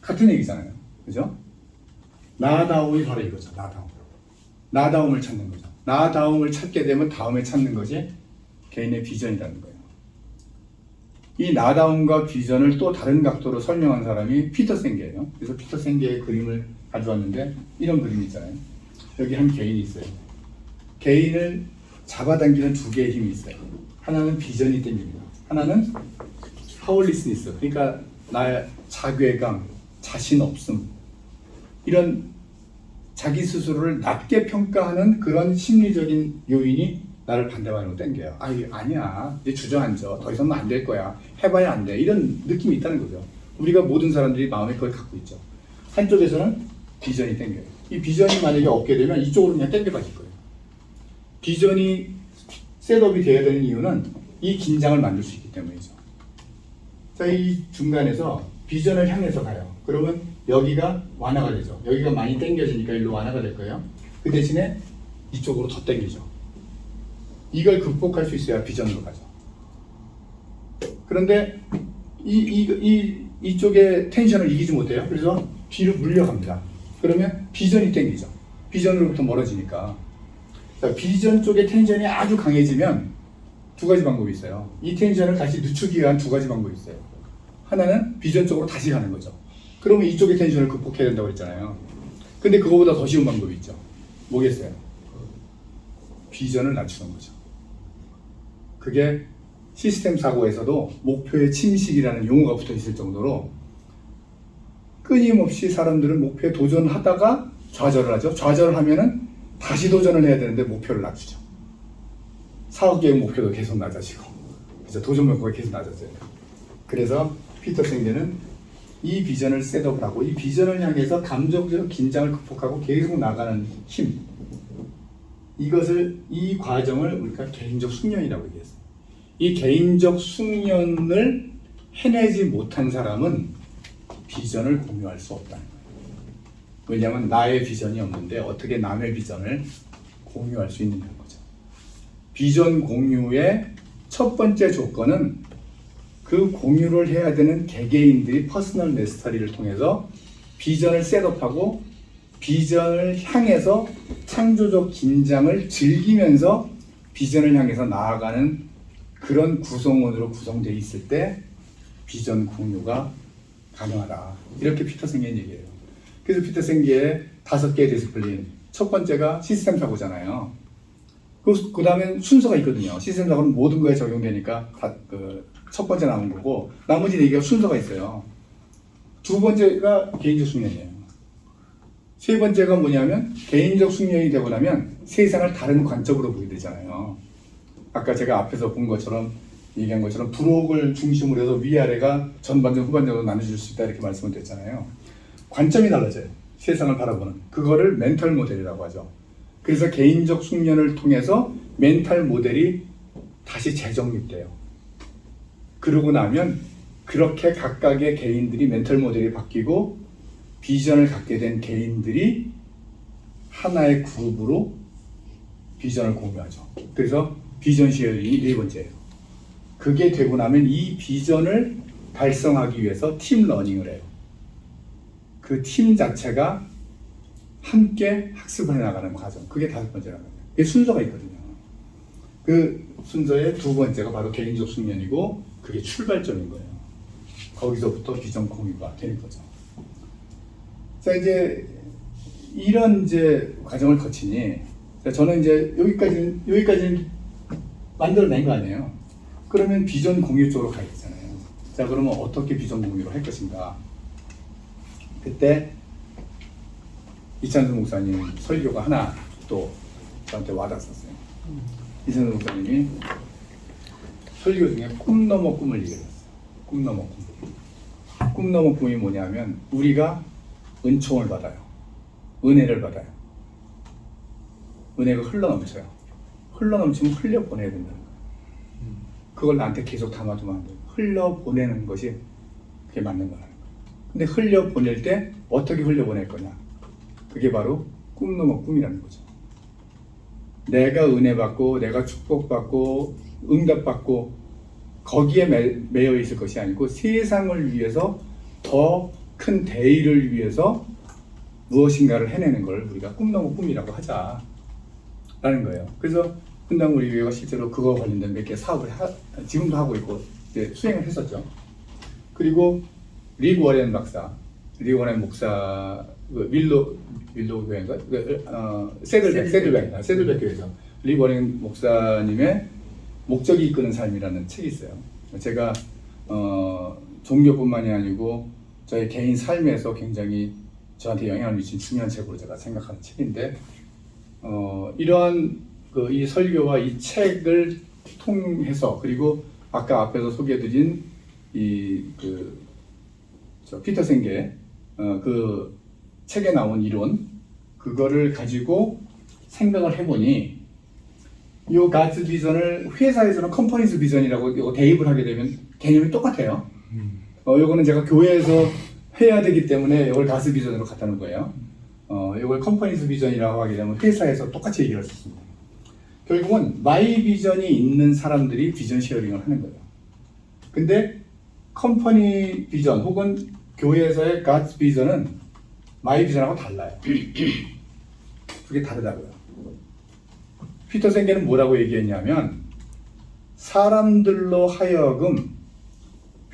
같은 얘기잖아요. 그죠? 나다움이 바로 이거죠. 나다움을 찾는 거죠. 나다움을 찾게 되면 다음에 찾는 것이 개인의 비전이라는 거예요. 이 나다움과 비전을 또 다른 각도로 설명한 사람이 피터 생게예요. 그래서 피터 생게의 그림을 가져왔는데 이런 그림이 있잖아요. 여기 한 개인이 있어요. 개인을 잡아당기는 두 개의 힘이 있어요. 하나는 비전이 땡깁니다. 하나는 파워리스니스, 그러니까 나의 자괴감, 자신 없음, 이런 자기 스스로를 낮게 평가하는 그런 심리적인 요인이 나를 반대방향으로 땡겨요. 아니야. 이제 주저앉아. 더 이상은 안 될 거야. 해봐야 안 돼. 이런 느낌이 있다는 거죠. 우리가 모든 사람들이 마음에 그걸 갖고 있죠. 한쪽에서는 비전이 땡겨요. 이 비전이 만약에 없게 되면 이쪽으로 그냥 땡겨가질 거예요. 비전이 셋업이 돼야 되는 이유는 이 긴장을 만들 수 있기 때문이죠. 자, 이 중간에서 비전을 향해서 가요. 그러면 여기가 완화가 되죠. 여기가 많이 땡겨지니까 일로 완화가 될 거예요. 그 대신에 이쪽으로 더 땡기죠. 이걸 극복할 수 있어야 비전으로 가죠. 그런데 이쪽에 텐션을 이기지 못해요. 그래서 뒤로 물려갑니다. 그러면 비전이 땡기죠. 비전으로부터 멀어지니까. 자, 비전 쪽에 텐션이 아주 강해지면 두 가지 방법이 있어요. 이 텐션을 다시 늦추기 위한 두 가지 방법이 있어요. 하나는 비전 쪽으로 다시 가는 거죠. 그러면 이쪽의 텐션을 극복해야 된다고 했잖아요. 근데 그거보다 더 쉬운 방법이 있죠. 뭐겠어요? 비전을 낮추는 거죠. 그게 시스템 사고에서도 목표의 침식이라는 용어가 붙어 있을 정도로 끊임없이 사람들은 목표에 도전하다가 좌절을 하죠. 좌절을 하면은 다시 도전을 해야 되는데 목표를 낮추죠. 사업계획 목표도 계속 낮아지고, 그래서 도전 목표가 계속 낮아져요. 그래서 피터 생게는 이 비전을 셋업을 하고 이 비전을 향해서 감정적 긴장을 극복하고 계속 나가는 힘, 이 과정을 우리가 개인적 숙련이라고 얘기했어요. 이 개인적 숙련을 해내지 못한 사람은 비전을 공유할 수 없다는 거예요. 왜냐하면 나의 비전이 없는데 어떻게 남의 비전을 공유할 수 있느냐는 거죠. 비전 공유의 첫 번째 조건은 그 공유를 해야 되는 개개인들이 퍼스널 메스터리를 통해서 비전을 셋업하고 비전을 향해서 창조적 긴장을 즐기면서 비전을 향해서 나아가는 그런 구성원으로 구성되어 있을 때 비전 공유가 가능하다. 이렇게 피터 생게는 얘기해요. 그래서 피터 생게의 5개의 디스플린, 첫 번째가 시스템 사고잖아요. 그 다음엔 순서가 있거든요. 시스템 사고는 모든 거에 적용되니까 첫 번째 나온 거고, 나머지 4개가 순서가 있어요. 두 번째가 개인적 숙련이에요. 세 번째가 뭐냐면 개인적 숙련이 되고 나면 세상을 다른 관점으로 보게 되잖아요. 아까 제가 앞에서 본 것처럼 얘기한 것처럼 부록을 중심으로 해서 위아래가 전반전 후반전으로 나눠질 수 있다 이렇게 말씀을 드렸잖아요. 관점이 달라져요. 세상을 바라보는 그거를 멘탈 모델이라고 하죠. 그래서 개인적 숙련을 통해서 멘탈 모델이 다시 재정립돼요. 그러고 나면 그렇게 각각의 개인들이 멘탈 모델이 바뀌고 비전을 갖게 된 개인들이 하나의 그룹으로 비전을 공유하죠. 그래서 비전 쉐어링이 4번째예요. 그게 되고 나면 이 비전을 달성하기 위해서 팀 러닝을 해요. 그 팀 자체가 함께 학습을 해나가는 과정. 그게 5번째라는 거예요. 그게 순서가 있거든요. 그 순서의 2번째가 바로 개인적 숙련이고 그게 출발점인 거예요. 거기서부터 비전 공유가 되는 거죠. 자, 이제 이런 과정을 거치니 저는 이제 여기까지는 만들어낸 거 아니에요. 그러면 비전 공유 쪽으로 가야 되잖아요. 자, 그러면 어떻게 비전 공유를 할 것인가? 그때 이찬수 목사님 설교가 하나 또 저한테 와닿았었어요. 이찬수 목사님이 설교 중에 꿈 넘어 꿈을 얘기했어요. 꿈 넘어 꿈. 꿈 넘어 꿈이 뭐냐면 우리가 은총을 받아요. 은혜를 받아요. 은혜가 흘러넘쳐요. 흘러넘치면 흘려보내야 된다는 거예요. 그걸 나한테 계속 담아두면 안 돼요. 흘려보내는 것이 그게 맞는 거라는 거예요. 근데 흘려보낼 때 어떻게 흘려보낼 거냐? 그게 바로 꿈 넘어 꿈이라는 거죠. 내가 은혜 받고 내가 축복받고 응답받고 거기에 매여 있을 것이 아니고 세상을 위해서 더 큰 대의를 위해서 무엇인가를 해내는 걸 우리가 꿈 넘어 꿈이라고 하자라는 거예요. 그래서 분당 우리 교회가 실제로 그거 관련된 몇 개 사업을 지금도 하고 있고 이제 수행을 했었죠. 그리고 리 워렌 박사, 리 워렌 목사, 그 밀로 교회인가? 세들백 교회에서 리 워렌 목사님의 목적이 이끄는 삶이라는 책이 있어요. 제가 종교뿐만이 아니고 저의 개인 삶에서 굉장히 저한테 영향을 미친 중요한 책으로 제가 생각하는 책인데 이러한 이 설교와 이 책을 통해서 그리고 아까 앞에서 소개해드린 피터 생게 그 책에 나온 이론 그거를 가지고 생각을 해보니 이 가츠 비전을 회사에서는 컴퍼니스 비전이라고 이거 대입을 하게 되면 개념이 똑같아요. 요거는 제가 교회에서 해야 되기 때문에 이걸 가츠 비전으로 갖다 놓은 거예요. 이걸 컴퍼니스 비전이라고 하게 되면 회사에서 똑같이 얘기를 할 수 있습니다. 결국은 마이 비전이 있는 사람들이 비전 쉐어링을 하는 거예요. 근데 컴퍼니 비전 혹은 교회에서의 가츠 비전은 마이 비전하고 달라요. 그게 다르다고요. 피터 생게는 뭐라고 얘기했냐면 사람들로 하여금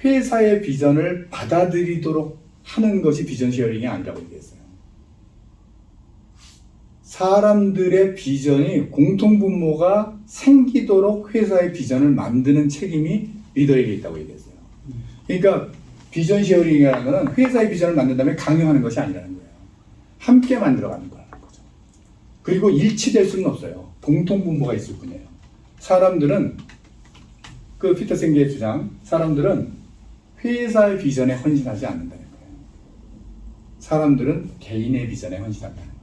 회사의 비전을 받아들이도록 하는 것이 비전 쉐어링이 아니라고 얘기했어요. 사람들의 비전이 공통분모가 생기도록 회사의 비전을 만드는 책임이 리더에게 있다고 얘기했어요. 그러니까 비전 쉐어링이라는 것은 회사의 비전을 만든 다음에 강요하는 것이 아니라는 거예요. 함께 만들어가는 거라는 거죠. 그리고 일치될 수는 없어요. 공통분모가 있을 뿐이에요. 사람들은 그 피터 생게의 주장, 사람들은 회사의 비전에 헌신하지 않는다는 거예요. 사람들은 개인의 비전에 헌신한다는 거예요.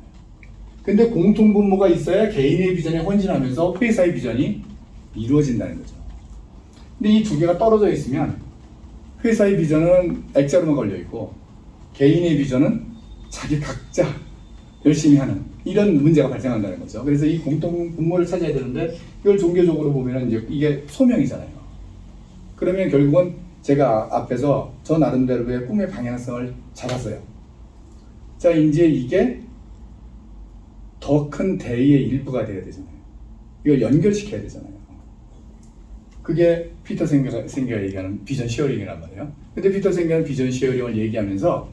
근데 공통분모가 있어야 개인의 비전에 헌신하면서 회사의 비전이 이루어진다는 거죠. 근데 이 두 개가 떨어져 있으면 회사의 비전은 액자로만 걸려 있고 개인의 비전은 자기 각자 열심히 하는 이런 문제가 발생한다는 거죠. 그래서 이 공통분모를 찾아야 되는데 이걸 종교적으로 보면 이제 이게 소명이잖아요. 그러면 결국은 제가 앞에서 저 나름대로의 꿈의 방향성을 잡았어요. 자, 이제 이게 더 큰 대의의 일부가 되어야 되잖아요. 이걸 연결시켜야 되잖아요. 그게 피터 생게가 얘기하는 비전 쉐어링이란 말이에요. 근데 피터 생게는 비전 쉐어링을 얘기하면서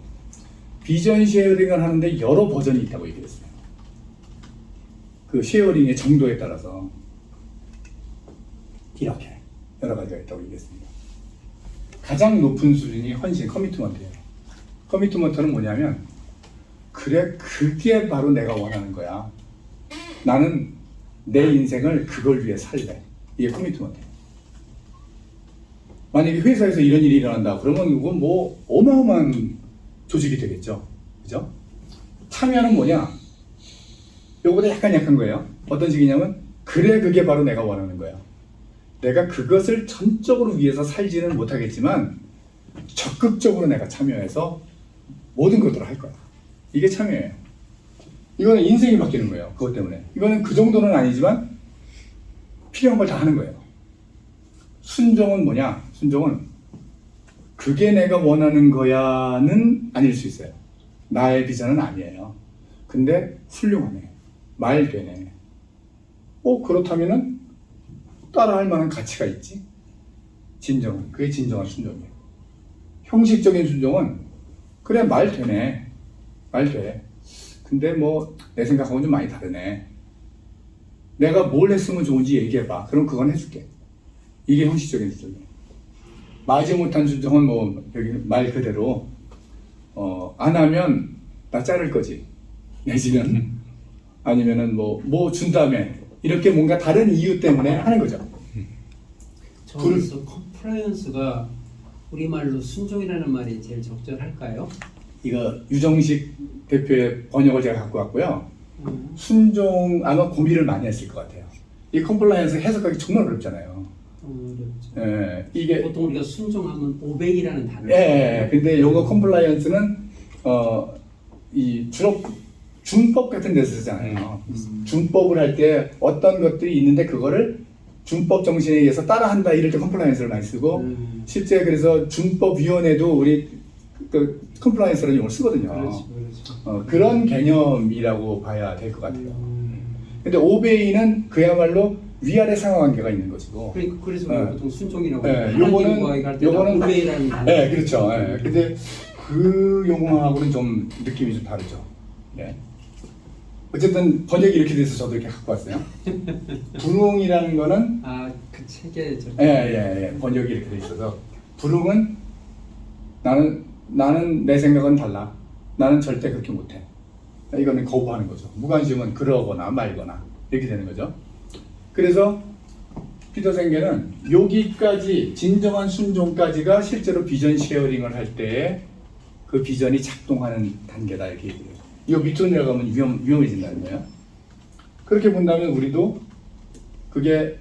비전 쉐어링을 하는데 여러 버전이 있다고 얘기했어요. 그 쉐어링의 정도에 따라서 이렇게 여러 가지가 있다고 얘기했습니다. 가장 높은 수준이 헌신, 커미트먼트예요. 커미트먼트는 뭐냐면 그래, 그게 바로 내가 원하는 거야. 나는 내 인생을 그걸 위해 살래. 이게 커미트먼트예요. 만약에 회사에서 이런 일이 일어난다 그러면 이건 뭐 어마어마한 조직이 되겠죠. 그죠? 참여는 뭐냐? 요거보다 약간 약한 거예요. 어떤 식이냐면 그래, 그게 바로 내가 원하는 거야. 내가 그것을 전적으로 위해서 살지는 못하겠지만 적극적으로 내가 참여해서 모든 것들을 할 거야. 이게 참여예요. 이거는 인생이 바뀌는 거예요. 그것 때문에. 이거는 그 정도는 아니지만 필요한 걸 다 하는 거예요. 순종은 뭐냐? 순종은 그게 내가 원하는 거야는 아닐 수 있어요. 나의 비전은 아니에요. 근데 훌륭하네. 말 되네. 그렇다면은 따라할 만한 가치가 있지. 진정은 그게 진정한 순종이에요. 형식적인 순종은 그래, 말 되네. 말 돼. 근데 뭐 내 생각하고는 좀 많이 다르네. 내가 뭘 했으면 좋은지 얘기해봐. 그럼 그건 해줄게. 이게 형식적인 순종이에요. 마지못한 순종은 뭐 여기 말 그대로 안 하면 나 자를 거지. 내지는 아니면은 뭐 준 다음에 이렇게 뭔가 다른 이유 때문에 하는 거죠. 저기서 컴플라이언스가 우리말로 순종이라는 말이 제일 적절할까요? 이거 유정식 대표의 번역을 제가 갖고 왔고요. 순종 아마 고민을 많이 했을 것 같아요. 이 컴플라이언스 해석하기 정말 어렵잖아요. 어렵죠. 이게 보통 우리가 순종하면 오베이라는 단어. 근데 요거 컴플라이언스는 이 주로 준법 같은 데서 쓰잖아요. 준법을 할 때 어떤 것들이 있는데 그거를 준법 정신에 의해서 따라한다 이럴 때 컴플라이언스를 많이 쓰고 실제 그래서 준법위원회도 우리 그 컴플라이언스라는 용어를 쓰거든요. 그렇죠. 그런 개념이라고 봐야 될 것 같아요. 근데 오베이는 그야말로 위아래 상하관계가 있는 것이고. 그래서 우리가 보통 순종이라고. 요거는 오베이라는 단어. 그렇죠. 근데 그 용어하고는 좀 느낌이 좀 다르죠. 어쨌든 번역이 이렇게 돼서 저도 이렇게 갖고 왔어요. 불응이라는 거는 그 책에 번역이 이렇게 돼 있어서 불응은 나는 내 생각은 달라. 나는 절대 그렇게 못해. 이거는 거부하는 거죠. 무관심은 그러거나 말거나 이렇게 되는 거죠. 그래서 피터 생계는 여기까지 진정한 순종까지가 실제로 비전 쉐어링을 할 때 그 비전이 작동하는 단계다 이렇게 얘기해요. 이 밑으로 내려가면 위험해진다는 거예요. 그렇게 본다면 우리도 그게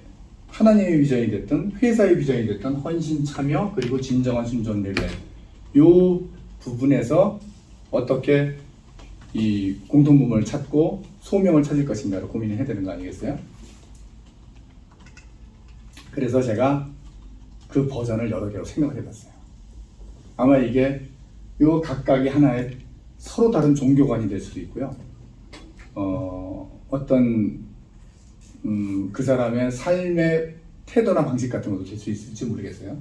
하나님의 비전이 됐든 회사의 비전이 됐든 헌신 참여 그리고 진정한 순종 릴레이 요 부분에서 어떻게 이 공통분모를 찾고 소명을 찾을 것인가를 고민을 해야 되는 거 아니겠어요? 그래서 제가 그 버전을 여러 개로 생각을 해봤어요. 아마 이게 요 각각이 하나의 서로 다른 종교관이 될 수도 있고요. 어떤 그 사람의 삶의 태도나 방식 같은 것도 될 수 있을지 모르겠어요.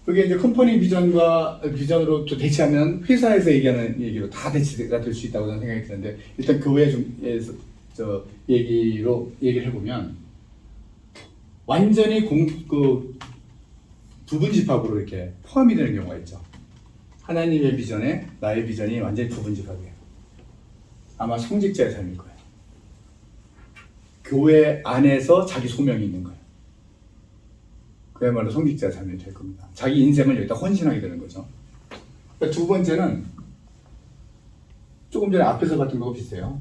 그게 이제 컴퍼니 비전으로 또 대치하면 회사에서 얘기하는 얘기로 다 대치가 될 수 있다고 저는 생각이 드는데 일단 교회 중에서 얘기를 해보면 완전히 부분집합으로 이렇게 포함이 되는 경우가 있죠. 하나님의 비전에 나의 비전이 완전히 부분집합이에요. 아마 성직자의 삶일 거예요. 교회 안에서 자기 소명이 있는 거예요. 그야말로 성직자의 삶이 될 겁니다. 자기 인생을 여기다 헌신하게 되는 거죠. 그러니까 두 번째는 조금 전에 앞에서 봤던 거하고 비슷해요.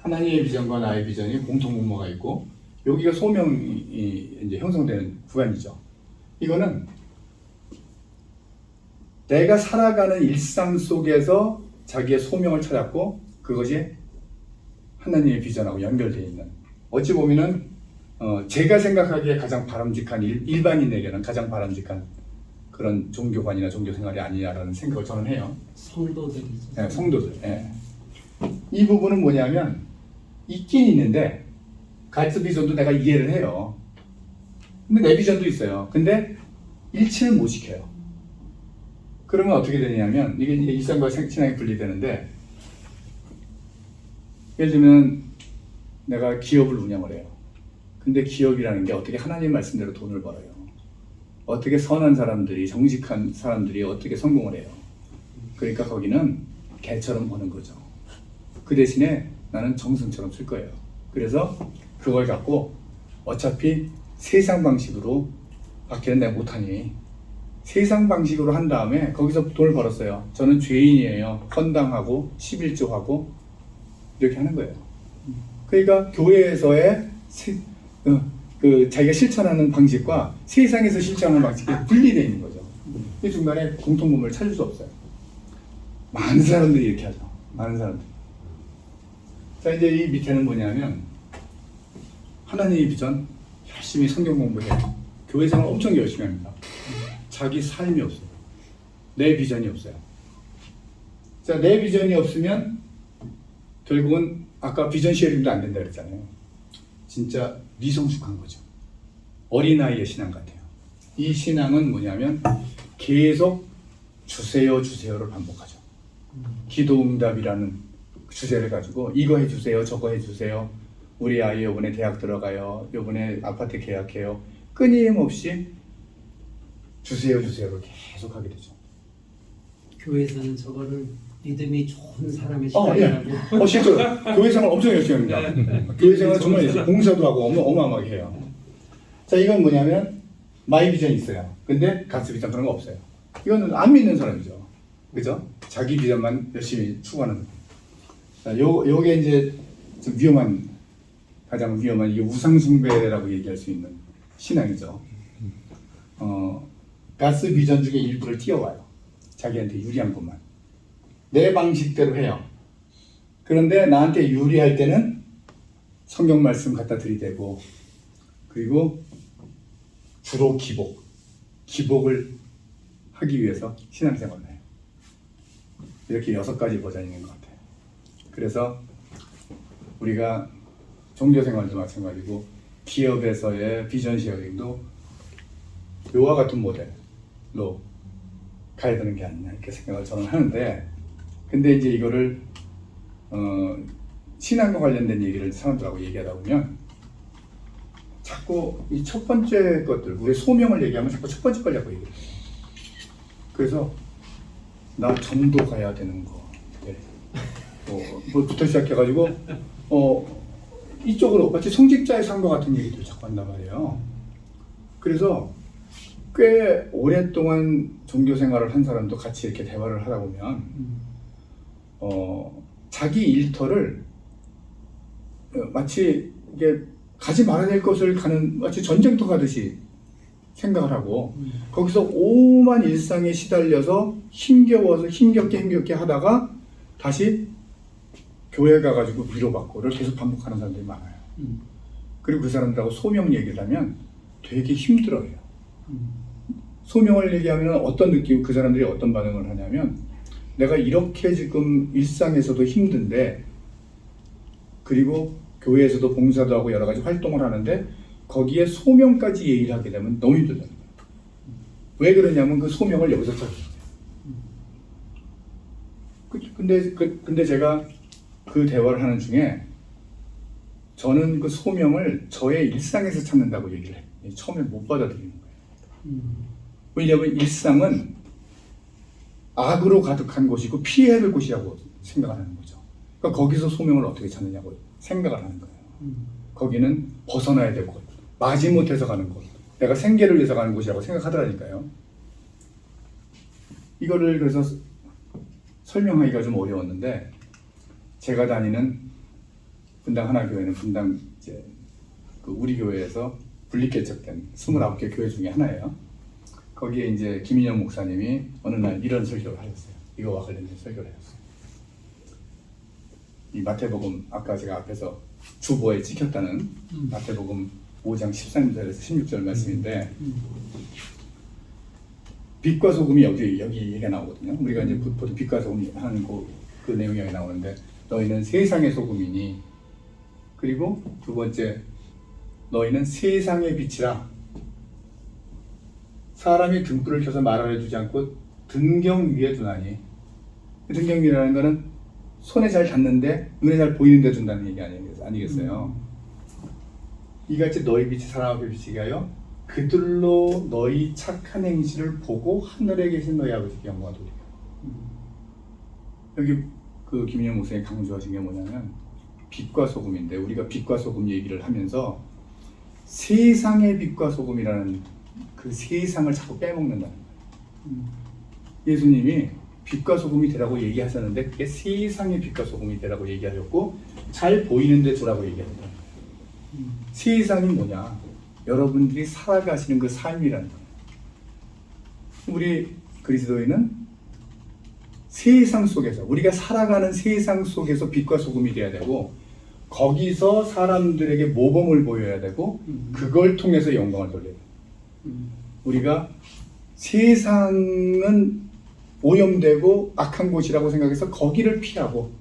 하나님의 비전과 나의 비전이 공통분모가 있고 여기가 소명이 이제 형성되는 구간이죠. 이거는 내가 살아가는 일상 속에서 자기의 소명을 찾았고 그것이 하나님의 비전하고 연결되어 있는 어찌 보면은 제가 생각하기에 가장 바람직한 일반인에게는 가장 바람직한 그런 종교관이나 종교생활이 아니냐라는 생각을 저는 해요. 성도들이죠. 성도들. 이 부분은 뭐냐면 있긴 있는데 가이트 비전도 내가 이해를 해요. 근데 내 비전도 있어요. 근데 일치는 못 시켜요. 그러면 어떻게 되냐면 이게 이제 일상과 신앙이 분리되는데 예를 들면 내가 기업을 운영을 해요. 근데 기업이라는 게 어떻게 하나님 말씀대로 돈을 벌어요. 어떻게 선한 사람들이 정직한 사람들이 어떻게 성공을 해요. 그러니까 거기는 개처럼 버는 거죠. 그 대신에 나는 정승처럼 쓸 거예요. 그래서 그걸 갖고 어차피 세상 방식으로 밖에는 내가 못하니 세상 방식으로 한 다음에 거기서 돈을 벌었어요. 저는 죄인이에요. 헌당하고 11조하고 이렇게 하는 거예요. 그러니까 교회에서의 자기가 실천하는 방식과 세상에서 실천하는 방식이 분리되어 있는 거죠. 이 중간에 공통분모를 찾을 수 없어요. 많은 사람들이 이렇게 하죠. 많은 사람들. 자, 이제 이 밑에는 뭐냐면 하나님의 비전 열심히 성경 공부해요. 교회 생활 엄청 열심히 합니다. 자기 삶이 없어요. 내 비전이 없어요. 자, 내 비전이 없으면 결국은 아까 비전 쉐어링도 안 된다 그랬잖아요. 진짜 미성숙한 거죠. 어린아이의 신앙 같아요. 이 신앙은 뭐냐면 계속 주세요를 반복하죠. 기도응답이라는 주제를 가지고 이거 해주세요, 저거 해주세요. 우리 아이 요번에 대학 들어가요. 요번에 아파트 계약해요. 끊임없이 주세요를 계속 하게 되죠. 교회에서는 저거를 믿음이 좋은 사람의 시간이라고. 실제로 교회 생활 엄청 열심히 합니다. 교회 생활 정말 열심히 봉사도 하고 어마어마하게 해요. 자, 이건 뭐냐면 마이 비전이 있어요. 근데 가스 비전 그런 거 없어요. 이거는 안 믿는 사람이죠. 그죠? 자기 비전만 열심히 추구하는. 자, 요게 이제 좀 가장 위험한 이게 우상 숭배라고 얘기할 수 있는 신앙이죠. 가스 비전 중에 일부를 띄워와요. 자기한테 유리한 것만. 내 방식대로 해요. 그런데 나한테 유리할 때는 성경 말씀 갖다 들이대고, 그리고 주로 기복을 하기 위해서 신앙생활을 해요. 이렇게 6가지 버전이 있는 것 같아요. 그래서 우리가 종교생활도 마찬가지고 기업에서의 비전 쉐어링도 요와 같은 모델로 가야 되는 게 아니냐 이렇게 생각을 저는 하는데, 근데 이제 이거를 신앙과 관련된 얘기를 사람들하고 얘기하다 보면 자꾸 이 첫 번째 것들, 우리 소명을 얘기하면 자꾸 첫 번째 걸 잡고 얘기해요. 그래서 나 전도 가야 되는 거, 뭐부터 시작해가지고 이쪽으로 마치 성직자의 삶과 같은 얘기들 자꾸 한단 말이에요. 그래서 꽤 오랫동안 종교 생활을 한 사람도 같이 이렇게 대화를 하다 보면 자기 일터를 마치 이게 가지 말아야 될 것을 가는 마치 전쟁터 가듯이 생각을 하고 거기서 오만 일상에 시달려서 힘겹게 하다가 다시 교회 가가지고 위로받고를 계속 반복하는 사람들이 많아요. 그리고 그 사람들하고 소명 얘기를 하면 되게 힘들어해요. 소명을 얘기하면 어떤 느낌, 그 사람들이 어떤 반응을 하냐면, 내가 이렇게 지금 일상에서도 힘든데, 그리고 교회에서도 봉사도 하고 여러 가지 활동을 하는데 거기에 소명까지 얘기를 하게 되면 너무 힘들다는 거예요. 왜 그러냐면 그 소명을 여기서 찾았어요. 근데 제가 그 대화를 하는 중에 저는 그 소명을 저의 일상에서 찾는다고 얘기를 해요. 처음에 못 받아들이는 거예요. 왜냐하면 일상은 악으로 가득한 곳이고 피해야 될 곳이라고 생각을 하는 거죠. 그러니까 거기서 소명을 어떻게 찾느냐고 생각을 하는 거예요. 거기는 벗어나야 될 곳, 마지못해서 가는 곳, 내가 생계를 위해서 가는 곳이라고 생각하더라니까요. 이거를 그래서 설명하기가 좀 어려웠는데, 제가 다니는 분당 하나교회는 분당 이제 그 우리 교회에서 분립개척된 29개 교회 중에 하나예요. 거기에 이제 김인영 목사님이 어느 날 이런 설교를 하셨어요. 이거와 관련된 설교를 하셨어요. 이 마태복음, 아까 제가 앞에서 주보에 찍혔다는 마태복음 5장 13절에서 16절 말씀인데, 빛과 소금이 여기 얘기가 나오거든요. 우리가 이제 보통 빛과 소금 하는 그 내용이 여기 나오는데, 너희는 세상의 소금이니, 그리고 두 번째, 너희는 세상의 빛이라. 사람이 등불을 켜서 말 아래 두지 않고 등경 위에 두나니, 등경 위라는 거는 손에 잘 닿는데 눈에 잘 보이는 데 둔다는 얘기 아니겠어요? 이같이 너희 빛이 사람 앞에 비치게 하여 그들로 너희 착한 행실을 보고 하늘에 계신 너희 아버지께 영광을 돌리라. 여기 그 김인영 목사님 강조하신 게 뭐냐면 빛과 소금인데, 우리가 빛과 소금 얘기를 하면서 세상의 빛과 소금이라는 그 세상을 자꾸 빼먹는다는 거예요. 예수님이 빛과 소금이 되라고 얘기하셨는데 그게 세상의 빛과 소금이 되라고 얘기하셨고, 잘 보이는 데 두라고 얘기하셨다는 거예요. 세상이 뭐냐? 여러분들이 살아가시는 그 삶이라는 거예요. 우리 그리스도인은 세상 속에서, 우리가 살아가는 세상 속에서 빛과 소금이 돼야 되고, 거기서 사람들에게 모범을 보여야 되고, 그걸 통해서 영광을 돌려야 돼요. 우리가 세상은 오염되고 악한 곳이라고 생각해서 거기를 피하고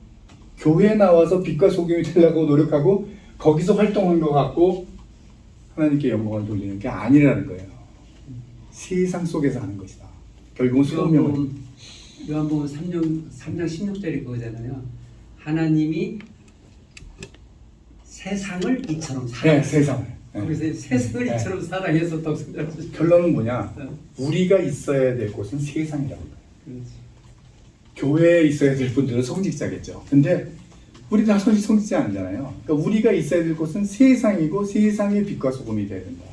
교회에 나와서 빛과 소금이 되려고 노력하고 거기서 활동한 것 같고 하나님께 영광을 돌리는 게 아니라는 거예요. 세상 속에서 하는 것이다. 결국은 소명을. 요한복음 3장 16절이 그거잖아요. 하나님이 세상을 이처럼 사랑했어요. 네, 세상을. 그래서 세상을 이처럼 사랑해서 독생자를. 결론은 뭐냐? 우리가 있어야 될 곳은 세상이라는 거예요. 그렇지. 교회에 있어야 될 분들은 성직자겠죠. 근데 우리 다 성직자 아니잖아요. 그러니까 우리가 있어야 될 곳은 세상이고 세상의 빛과 소금이 돼야 된다.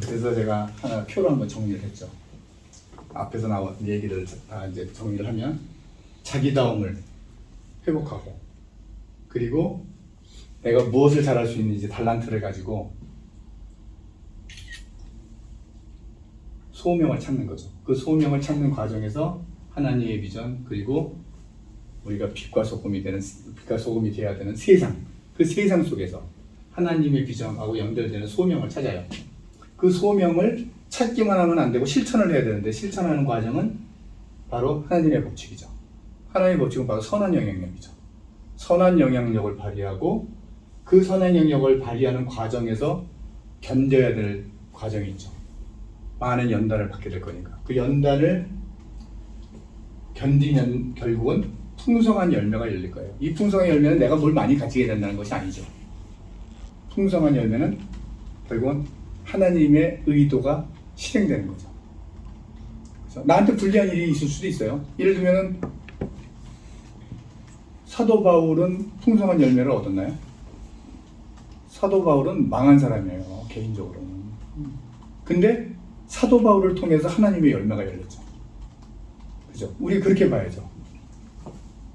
그래서 제가 하나 표로 한번 정리를 했죠. 앞에서 나온 얘기를 다 이제 정리를 하면, 자기다움을 회복하고, 그리고 내가 무엇을 잘할 수 있는지 달란트를 가지고 소명을 찾는 거죠. 그 소명을 찾는 과정에서 하나님의 비전, 그리고 우리가 빛과 소금이 되어야 되는 세상, 그 세상 속에서 하나님의 비전하고 연결되는 소명을 찾아요. 그 소명을 찾기만 하면 안 되고 실천을 해야 되는데, 실천하는 과정은 바로 하나님의 법칙이죠. 하나님의 법칙은 바로 선한 영향력이죠. 선한 영향력을 발휘하고, 그 선한 영향력을 발휘하는 과정에서 견뎌야 될 과정이 있죠. 많은 연단을 받게 될 거니까. 그 연단을 견디면 결국은 풍성한 열매가 열릴 거예요. 이 풍성한 열매는 내가 뭘 많이 가지게 된다는 것이 아니죠. 풍성한 열매는 결국은 하나님의 의도가 실행되는 거죠. 그래서 나한테 불리한 일이 있을 수도 있어요. 예를 들면은 사도 바울은 풍성한 열매를 얻었나요? 사도 바울은 망한 사람이에요, 개인적으로는. 근데 사도 바울을 통해서 하나님의 열매가 열렸죠. 그죠? 우리 그렇게 봐야죠.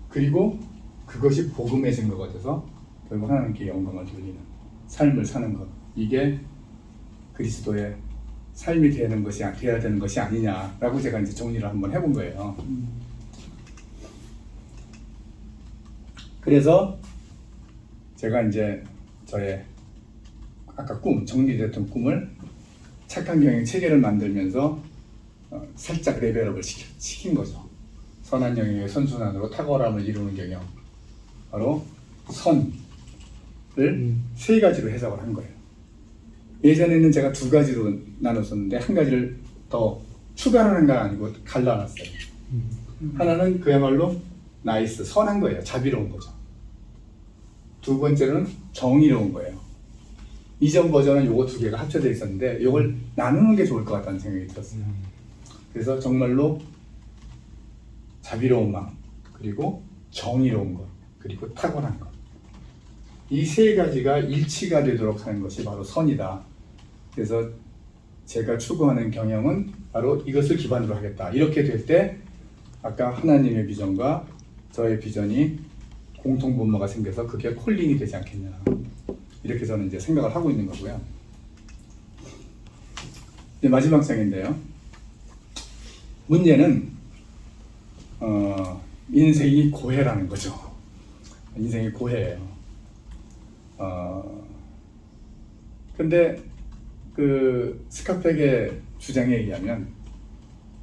그리고 그것이 복음의 증거가 돼서 결국 하나님께 영광을 돌리는 삶을 사는 것, 이게 그리스도의 삶이 돼야 되는 것이 아니냐라고 제가 이제 정리를 한번 해본 거예요. 그래서 제가 이제 저의 아까 정리됐던 꿈을 착한 경영 체계를 만들면서 살짝 레벨업을 시킨 거죠. 선한 영역의 선순환으로 탁월함을 이루는 경영, 바로 선을 세 가지로 해석을 한 거예요. 예전에는 제가 두 가지로 나눴었는데 한 가지를 더 추가하는 건 아니고 갈라놨어요. 하나는 그야말로 나이스, 선한 거예요. 자비로운 거죠. 두 번째는 정의로운 거예요. 이전 버전은 요거 두 개가 합쳐져 있었는데 요걸 나누는 게 좋을 것 같다는 생각이 들었어요. 그래서 정말로 자비로운 마음, 그리고 정의로운 것, 그리고 탁월한 것, 이 세 가지가 일치가 되도록 하는 것이 바로 선이다. 그래서 제가 추구하는 경영은 바로 이것을 기반으로 하겠다. 이렇게 될 때 아까 하나님의 비전과 저의 비전이 공통분모가 생겨서 그게 콜링이 되지 않겠냐, 이렇게 저는 이제 생각을 하고 있는 거고요. 이제 마지막 장인데요. 문제는 인생이 고해라는 거죠. 인생이 고해예요. 근데 그 스카펙의 주장에 의하면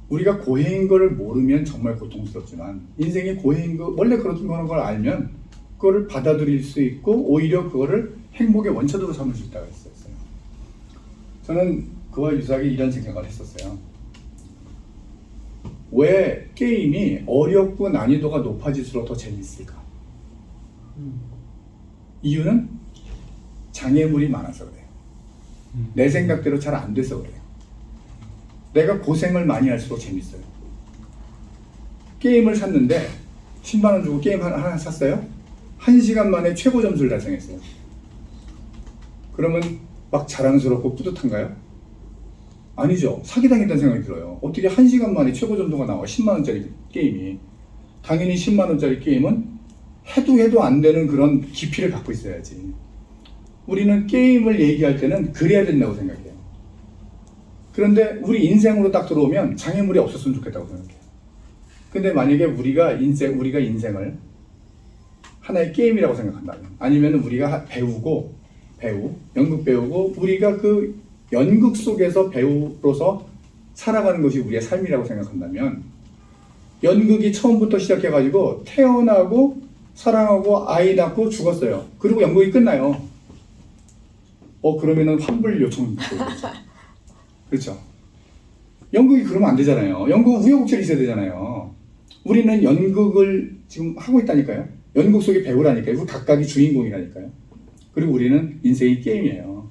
우리가 고해인 걸 모르면 정말 고통스럽지만 인생이 고해인 거, 원래 그렇던 걸 알면 그거를 받아들일 수 있고 오히려 그거를 행복의 원천으로 삼을 수 있다고 했었어요. 저는 그와 유사하게 이런 생각을 했었어요. 왜 게임이 어렵고 난이도가 높아질수록 더 재밌을까? 이유는 장애물이 많아서 그래요. 내 생각대로 잘 안 돼서 그래요. 내가 고생을 많이 할수록 재밌어요. 게임을 샀는데 10만 원 주고 게임 하나 샀어요? 1시간 만에 최고 점수를 달성했어요. 그러면 막 자랑스럽고 뿌듯한가요? 아니죠. 사기당했다는 생각이 들어요. 어떻게 1시간 만에 최고 점수가 나와, 10만 원짜리 게임이. 당연히 10만 원짜리 게임은 해도 안 되는 그런 깊이를 갖고 있어야지. 우리는 게임을 얘기할 때는 그래야 된다고 생각해요. 그런데 우리 인생으로 딱 들어오면 장애물이 없었으면 좋겠다고 생각해요. 근데 만약에 우리가 인생을 하나의 게임이라고 생각한다면, 아니면 우리가 연극 배우고 우리가 그 연극 속에서 배우로서 살아가는 것이 우리의 삶이라고 생각한다면, 연극이 처음부터 시작해가지고 태어나고 사랑하고 아이 낳고 죽었어요. 그리고 연극이 끝나요. 그러면은 환불 요청 그렇죠. 연극이 그러면 안 되잖아요. 연극은 우여곡절이 있어야 되잖아요. 우리는 연극을 지금 하고 있다니까요. 연극 속의 배우라니까요. 우리 각각이 주인공이라니까요. 그리고 우리는 인생이 게임이에요.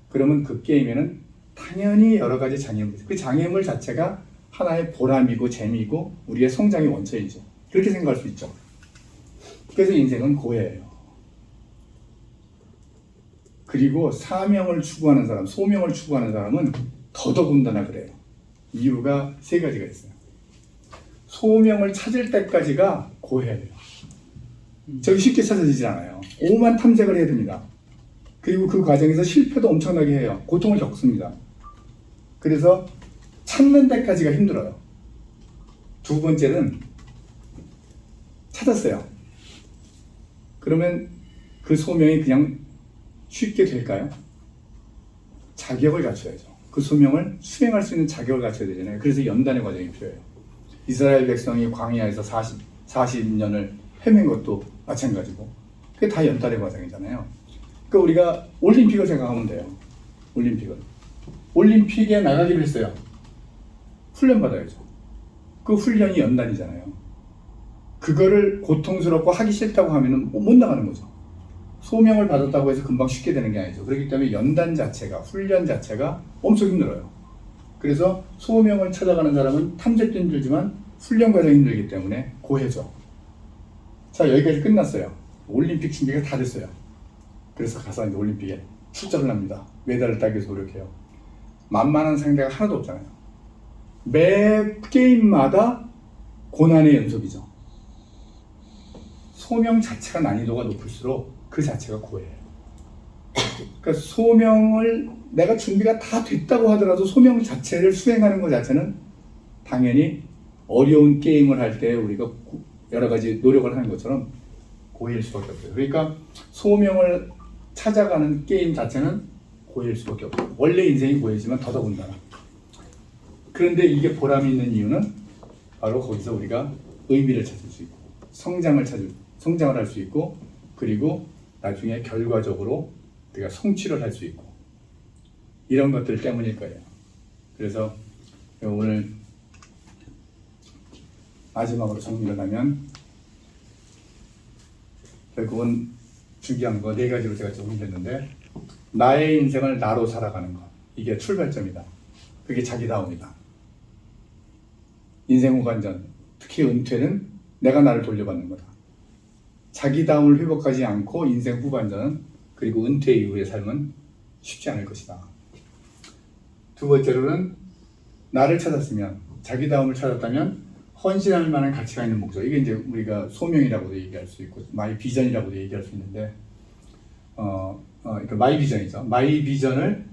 그러면 그 게임에는 당연히 여러 가지 장애물, 그 장애물 자체가 하나의 보람이고 재미이고 우리의 성장의 원천이죠. 그렇게 생각할 수 있죠. 그래서 인생은 고해예요. 그리고 사명을 추구하는 사람, 소명을 추구하는 사람은 더더군다나 그래요. 이유가 세 가지가 있어요. 소명을 찾을 때까지가 고해예요. 저기 쉽게 찾아지지 않아요. 오만 탐색을 해야 됩니다. 그리고 그 과정에서 실패도 엄청나게 해요. 고통을 겪습니다. 그래서 찾는 데까지가 힘들어요. 두 번째는 찾았어요. 그러면 그 소명이 그냥 쉽게 될까요? 자격을 갖춰야죠. 그 소명을 수행할 수 있는 자격을 갖춰야 되잖아요. 그래서 연단의 과정이 필요해요. 이스라엘 백성이 광야에서 40년을 헤맨 것도 마찬가지고 그게 다 연단의 과정이잖아요. 그러니까 우리가 올림픽을 생각하면 돼요. 올림픽에 나가기로 했어요. 훈련받아야죠. 그 훈련이 연단이잖아요. 그거를 고통스럽고 하기 싫다고 하면은 못 나가는 거죠. 소명을 받았다고 해서 금방 쉽게 되는 게 아니죠. 그렇기 때문에 연단 자체가, 훈련 자체가 엄청 힘들어요. 그래서 소명을 찾아가는 사람은 탐색도 힘들지만 훈련 과정이 힘들기 때문에 고해죠. 자, 여기까지 끝났어요. 올림픽 준비가 다 됐어요. 그래서 가서 이제 올림픽에 출전을 합니다. 메달을 따기 위해서 노력해요. 만만한 상대가 하나도 없잖아요. 매 게임마다 고난의 연속이죠. 소명 자체가 난이도가 높을수록 그 자체가 고해요. 그러니까 소명을 내가 준비가 다 됐다고 하더라도 소명 자체를 수행하는 것 자체는 당연히 어려운 게임을 할 때 우리가 여러 가지 노력을 하는 것처럼 고해일 수밖에 없어요. 그러니까 소명을 찾아가는 게임 자체는 고해일 수밖에 없어요. 원래 인생이 고해지만 더더군다나. 그런데 이게 보람이 있는 이유는 바로 거기서 우리가 의미를 찾을 수 있고 성장을 할 수 있고 그리고 나중에 결과적으로 우리가 성취를 할 수 있고 이런 것들 때문일 거예요. 그래서 오늘 마지막으로 정리를 하면 결국은 중요한 거 4가지로 제가 정리했는데 나의 인생을 나로 살아가는 것 이게 출발점이다. 그게 자기다움이다. 인생 후반전 특히 은퇴는 내가 나를 돌려받는 거다. 자기다움을 회복하지 않고 인생 후반전은 그리고 은퇴 이후의 삶은 쉽지 않을 것이다. 두 번째로는 나를 찾았으면 자기다움을 찾았다면 헌신할 만한 가치가 있는 목적 이게 이제 우리가 소명이라고도 얘기할 수 있고 마이 비전이라고도 얘기할 수 있는데 그러니까 마이 비전이죠. 마이 비전을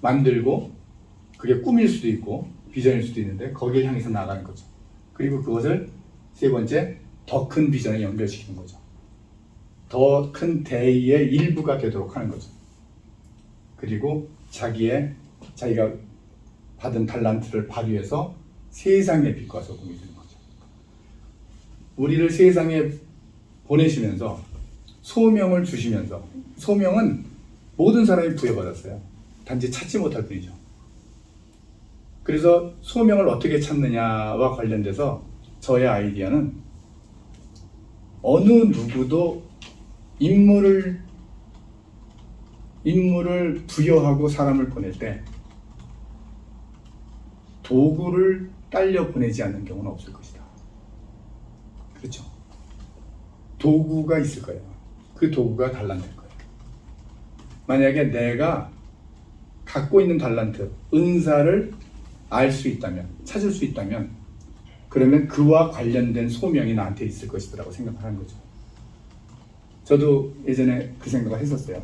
만들고 그게 꿈일 수도 있고 비전일 수도 있는데 거기를 향해서 나가는 거죠. 그리고 그것을 세 번째 더 큰 비전에 연결시키는 거죠. 더 큰 대의의 일부가 되도록 하는 거죠. 그리고 자기가 받은 달란트를 발휘해서 세상의 빛과 소금이 되는 거죠. 우리를 세상에 보내시면서 소명을 주시면서 소명은 모든 사람이 부여받았어요. 단지 찾지 못할 뿐이죠. 그래서 소명을 어떻게 찾느냐와 관련돼서 저의 아이디어는 어느 누구도 임무를 부여하고 사람을 보낼 때 도구를 딸려 보내지 않는 경우는 없을 것이다. 그렇죠? 도구가 있을 거예요. 그 도구가 달란트일 거예요. 만약에 내가 갖고 있는 달란트, 은사를 알 수 있다면, 찾을 수 있다면 그러면 그와 관련된 소명이 나한테 있을 것이라고 생각을 하는 거죠. 저도 예전에 그 생각을 했었어요.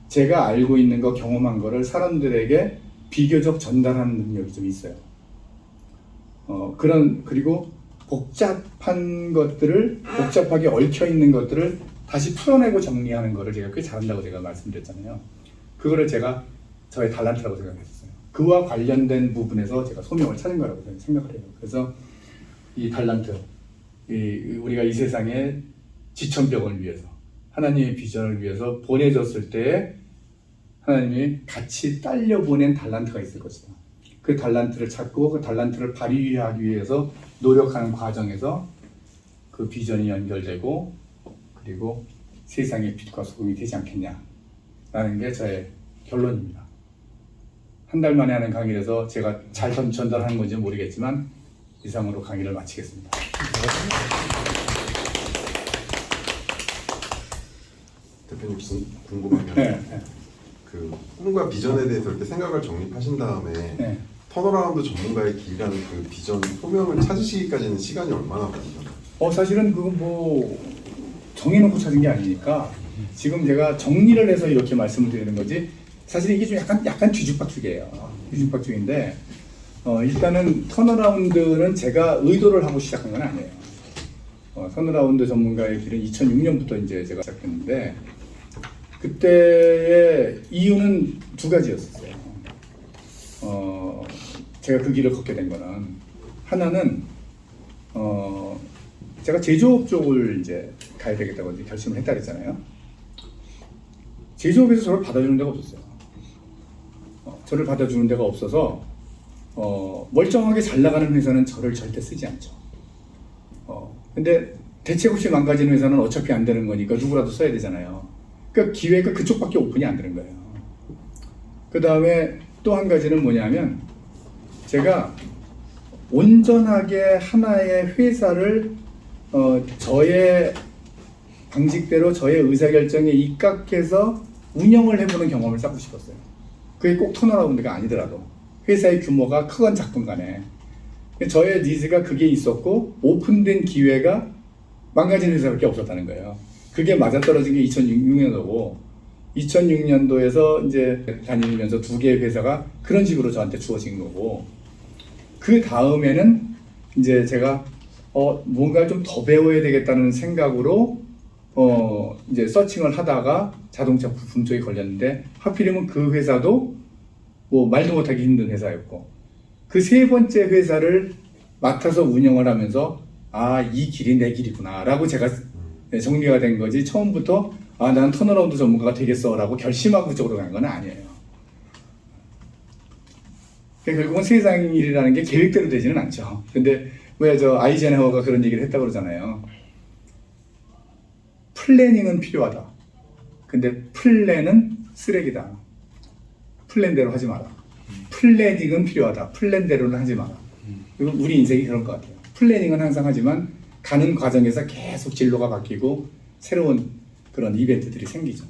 제가 알고 있는 거, 경험한 거를 사람들에게 비교적 전달하는 능력이 좀 있어요. 그리고 복잡하게 얽혀 있는 것들을 다시 풀어내고 정리하는 거를 제가 꽤 잘한다고 제가 말씀드렸잖아요. 그거를 제가 저의 달란트라고 생각했었어요. 그와 관련된 부분에서 제가 소명을 찾은 거라고 생각을 해요. 그래서 이 달란트, 우리가 이 세상에 지천병을 위해서 하나님의 비전을 위해서 보내졌을 때 하나님이 같이 딸려 보낸 달란트가 있을 것이다. 그 달란트를 찾고 그 달란트를 발휘하기 위해서 노력하는 과정에서 그 비전이 연결되고 그리고 세상의 빛과 소금이 되지 않겠냐라는 게 저의 결론입니다. 한 달 만에 하는 강의라서 제가 잘 전달하는 건지 모르겠지만 이상으로 강의를 마치겠습니다. 대표님 궁금한 게 네. 그 꿈과 비전에 대해서 이렇게 생각을 정립하신 다음에 네. 턴어라운드 전문가의 길이라는 그 비전 소명을 찾으시기까지는 시간이 얼마나 걸리나요? 사실은 그건 뭐 정해놓고 찾은 게 아니니까 지금 제가 정리를 해서 이렇게 말씀을 드리는 거지 사실 이게 좀 약간 뒤죽박죽이에요. 뒤죽박죽인데 일단은 턴어라운드는 제가 의도를 하고 시작한 건 아니에요. 턴어라운드 전문가의 길은 2006년부터 이제 제가 시작했는데 그때의 이유는 두 가지였어요. 제가 그 길을 걷게 된 거는 하나는 제가 제조업 쪽을 이제 가야 되겠다고 이제 결심을 했다 그랬잖아요. 제조업에서 저를 받아주는 데가 없었어요. 저를 받아주는 데가 없어서 멀쩡하게 잘 나가는 회사는 저를 절대 쓰지 않죠. 근데 대책 없이 망가지는 회사는 어차피 안 되는 거니까 누구라도 써야 되잖아요. 그러니까 기회가 그쪽밖에 오픈이 안 되는 거예요. 그 다음에 또 한 가지는 뭐냐면 제가 온전하게 하나의 회사를 저의 방식대로 저의 의사결정에 입각해서 운영을 해보는 경험을 쌓고 싶었어요. 그게 꼭 턴어라운드가 아니더라도 회사의 규모가 크건 작건 간에 저의 니즈가 그게 있었고 오픈된 기회가 망가진 회사밖에 없었다는 거예요. 그게 맞아떨어진 게 2006년도고 2006년도에서 이제 다니면서 두 개의 회사가 그런 식으로 저한테 주어진 거고 그 다음에는 이제 제가 뭔가를 좀 더 배워야 되겠다는 생각으로 이제 서칭을 하다가 자동차 부품 쪽에 걸렸는데 하필이면 그 회사도 뭐 말도 못하기 힘든 회사였고 그 세 번째 회사를 맡아서 운영을 하면서 이 길이 내 길이구나 라고 제가 정리가 된 거지 처음부터 나는 턴어라운드 전문가가 되겠어 라고 결심하고 그쪽으로 간 건 아니에요. 결국은 세상 일이라는 게 계획대로 되지는 않죠. 근데 왜 저 아이젠하워가 그런 얘기를 했다고 그러잖아요. 플래닝은 필요하다. 근데 플랜은 쓰레기다. 플랜대로 하지 마라. 플래닝은 필요하다. 플랜대로는 하지 마라. 그리고 우리 인생이 그런 것 같아요. 플래닝은 항상 하지만 가는 과정에서 계속 진로가 바뀌고 새로운 그런 이벤트들이 생기죠.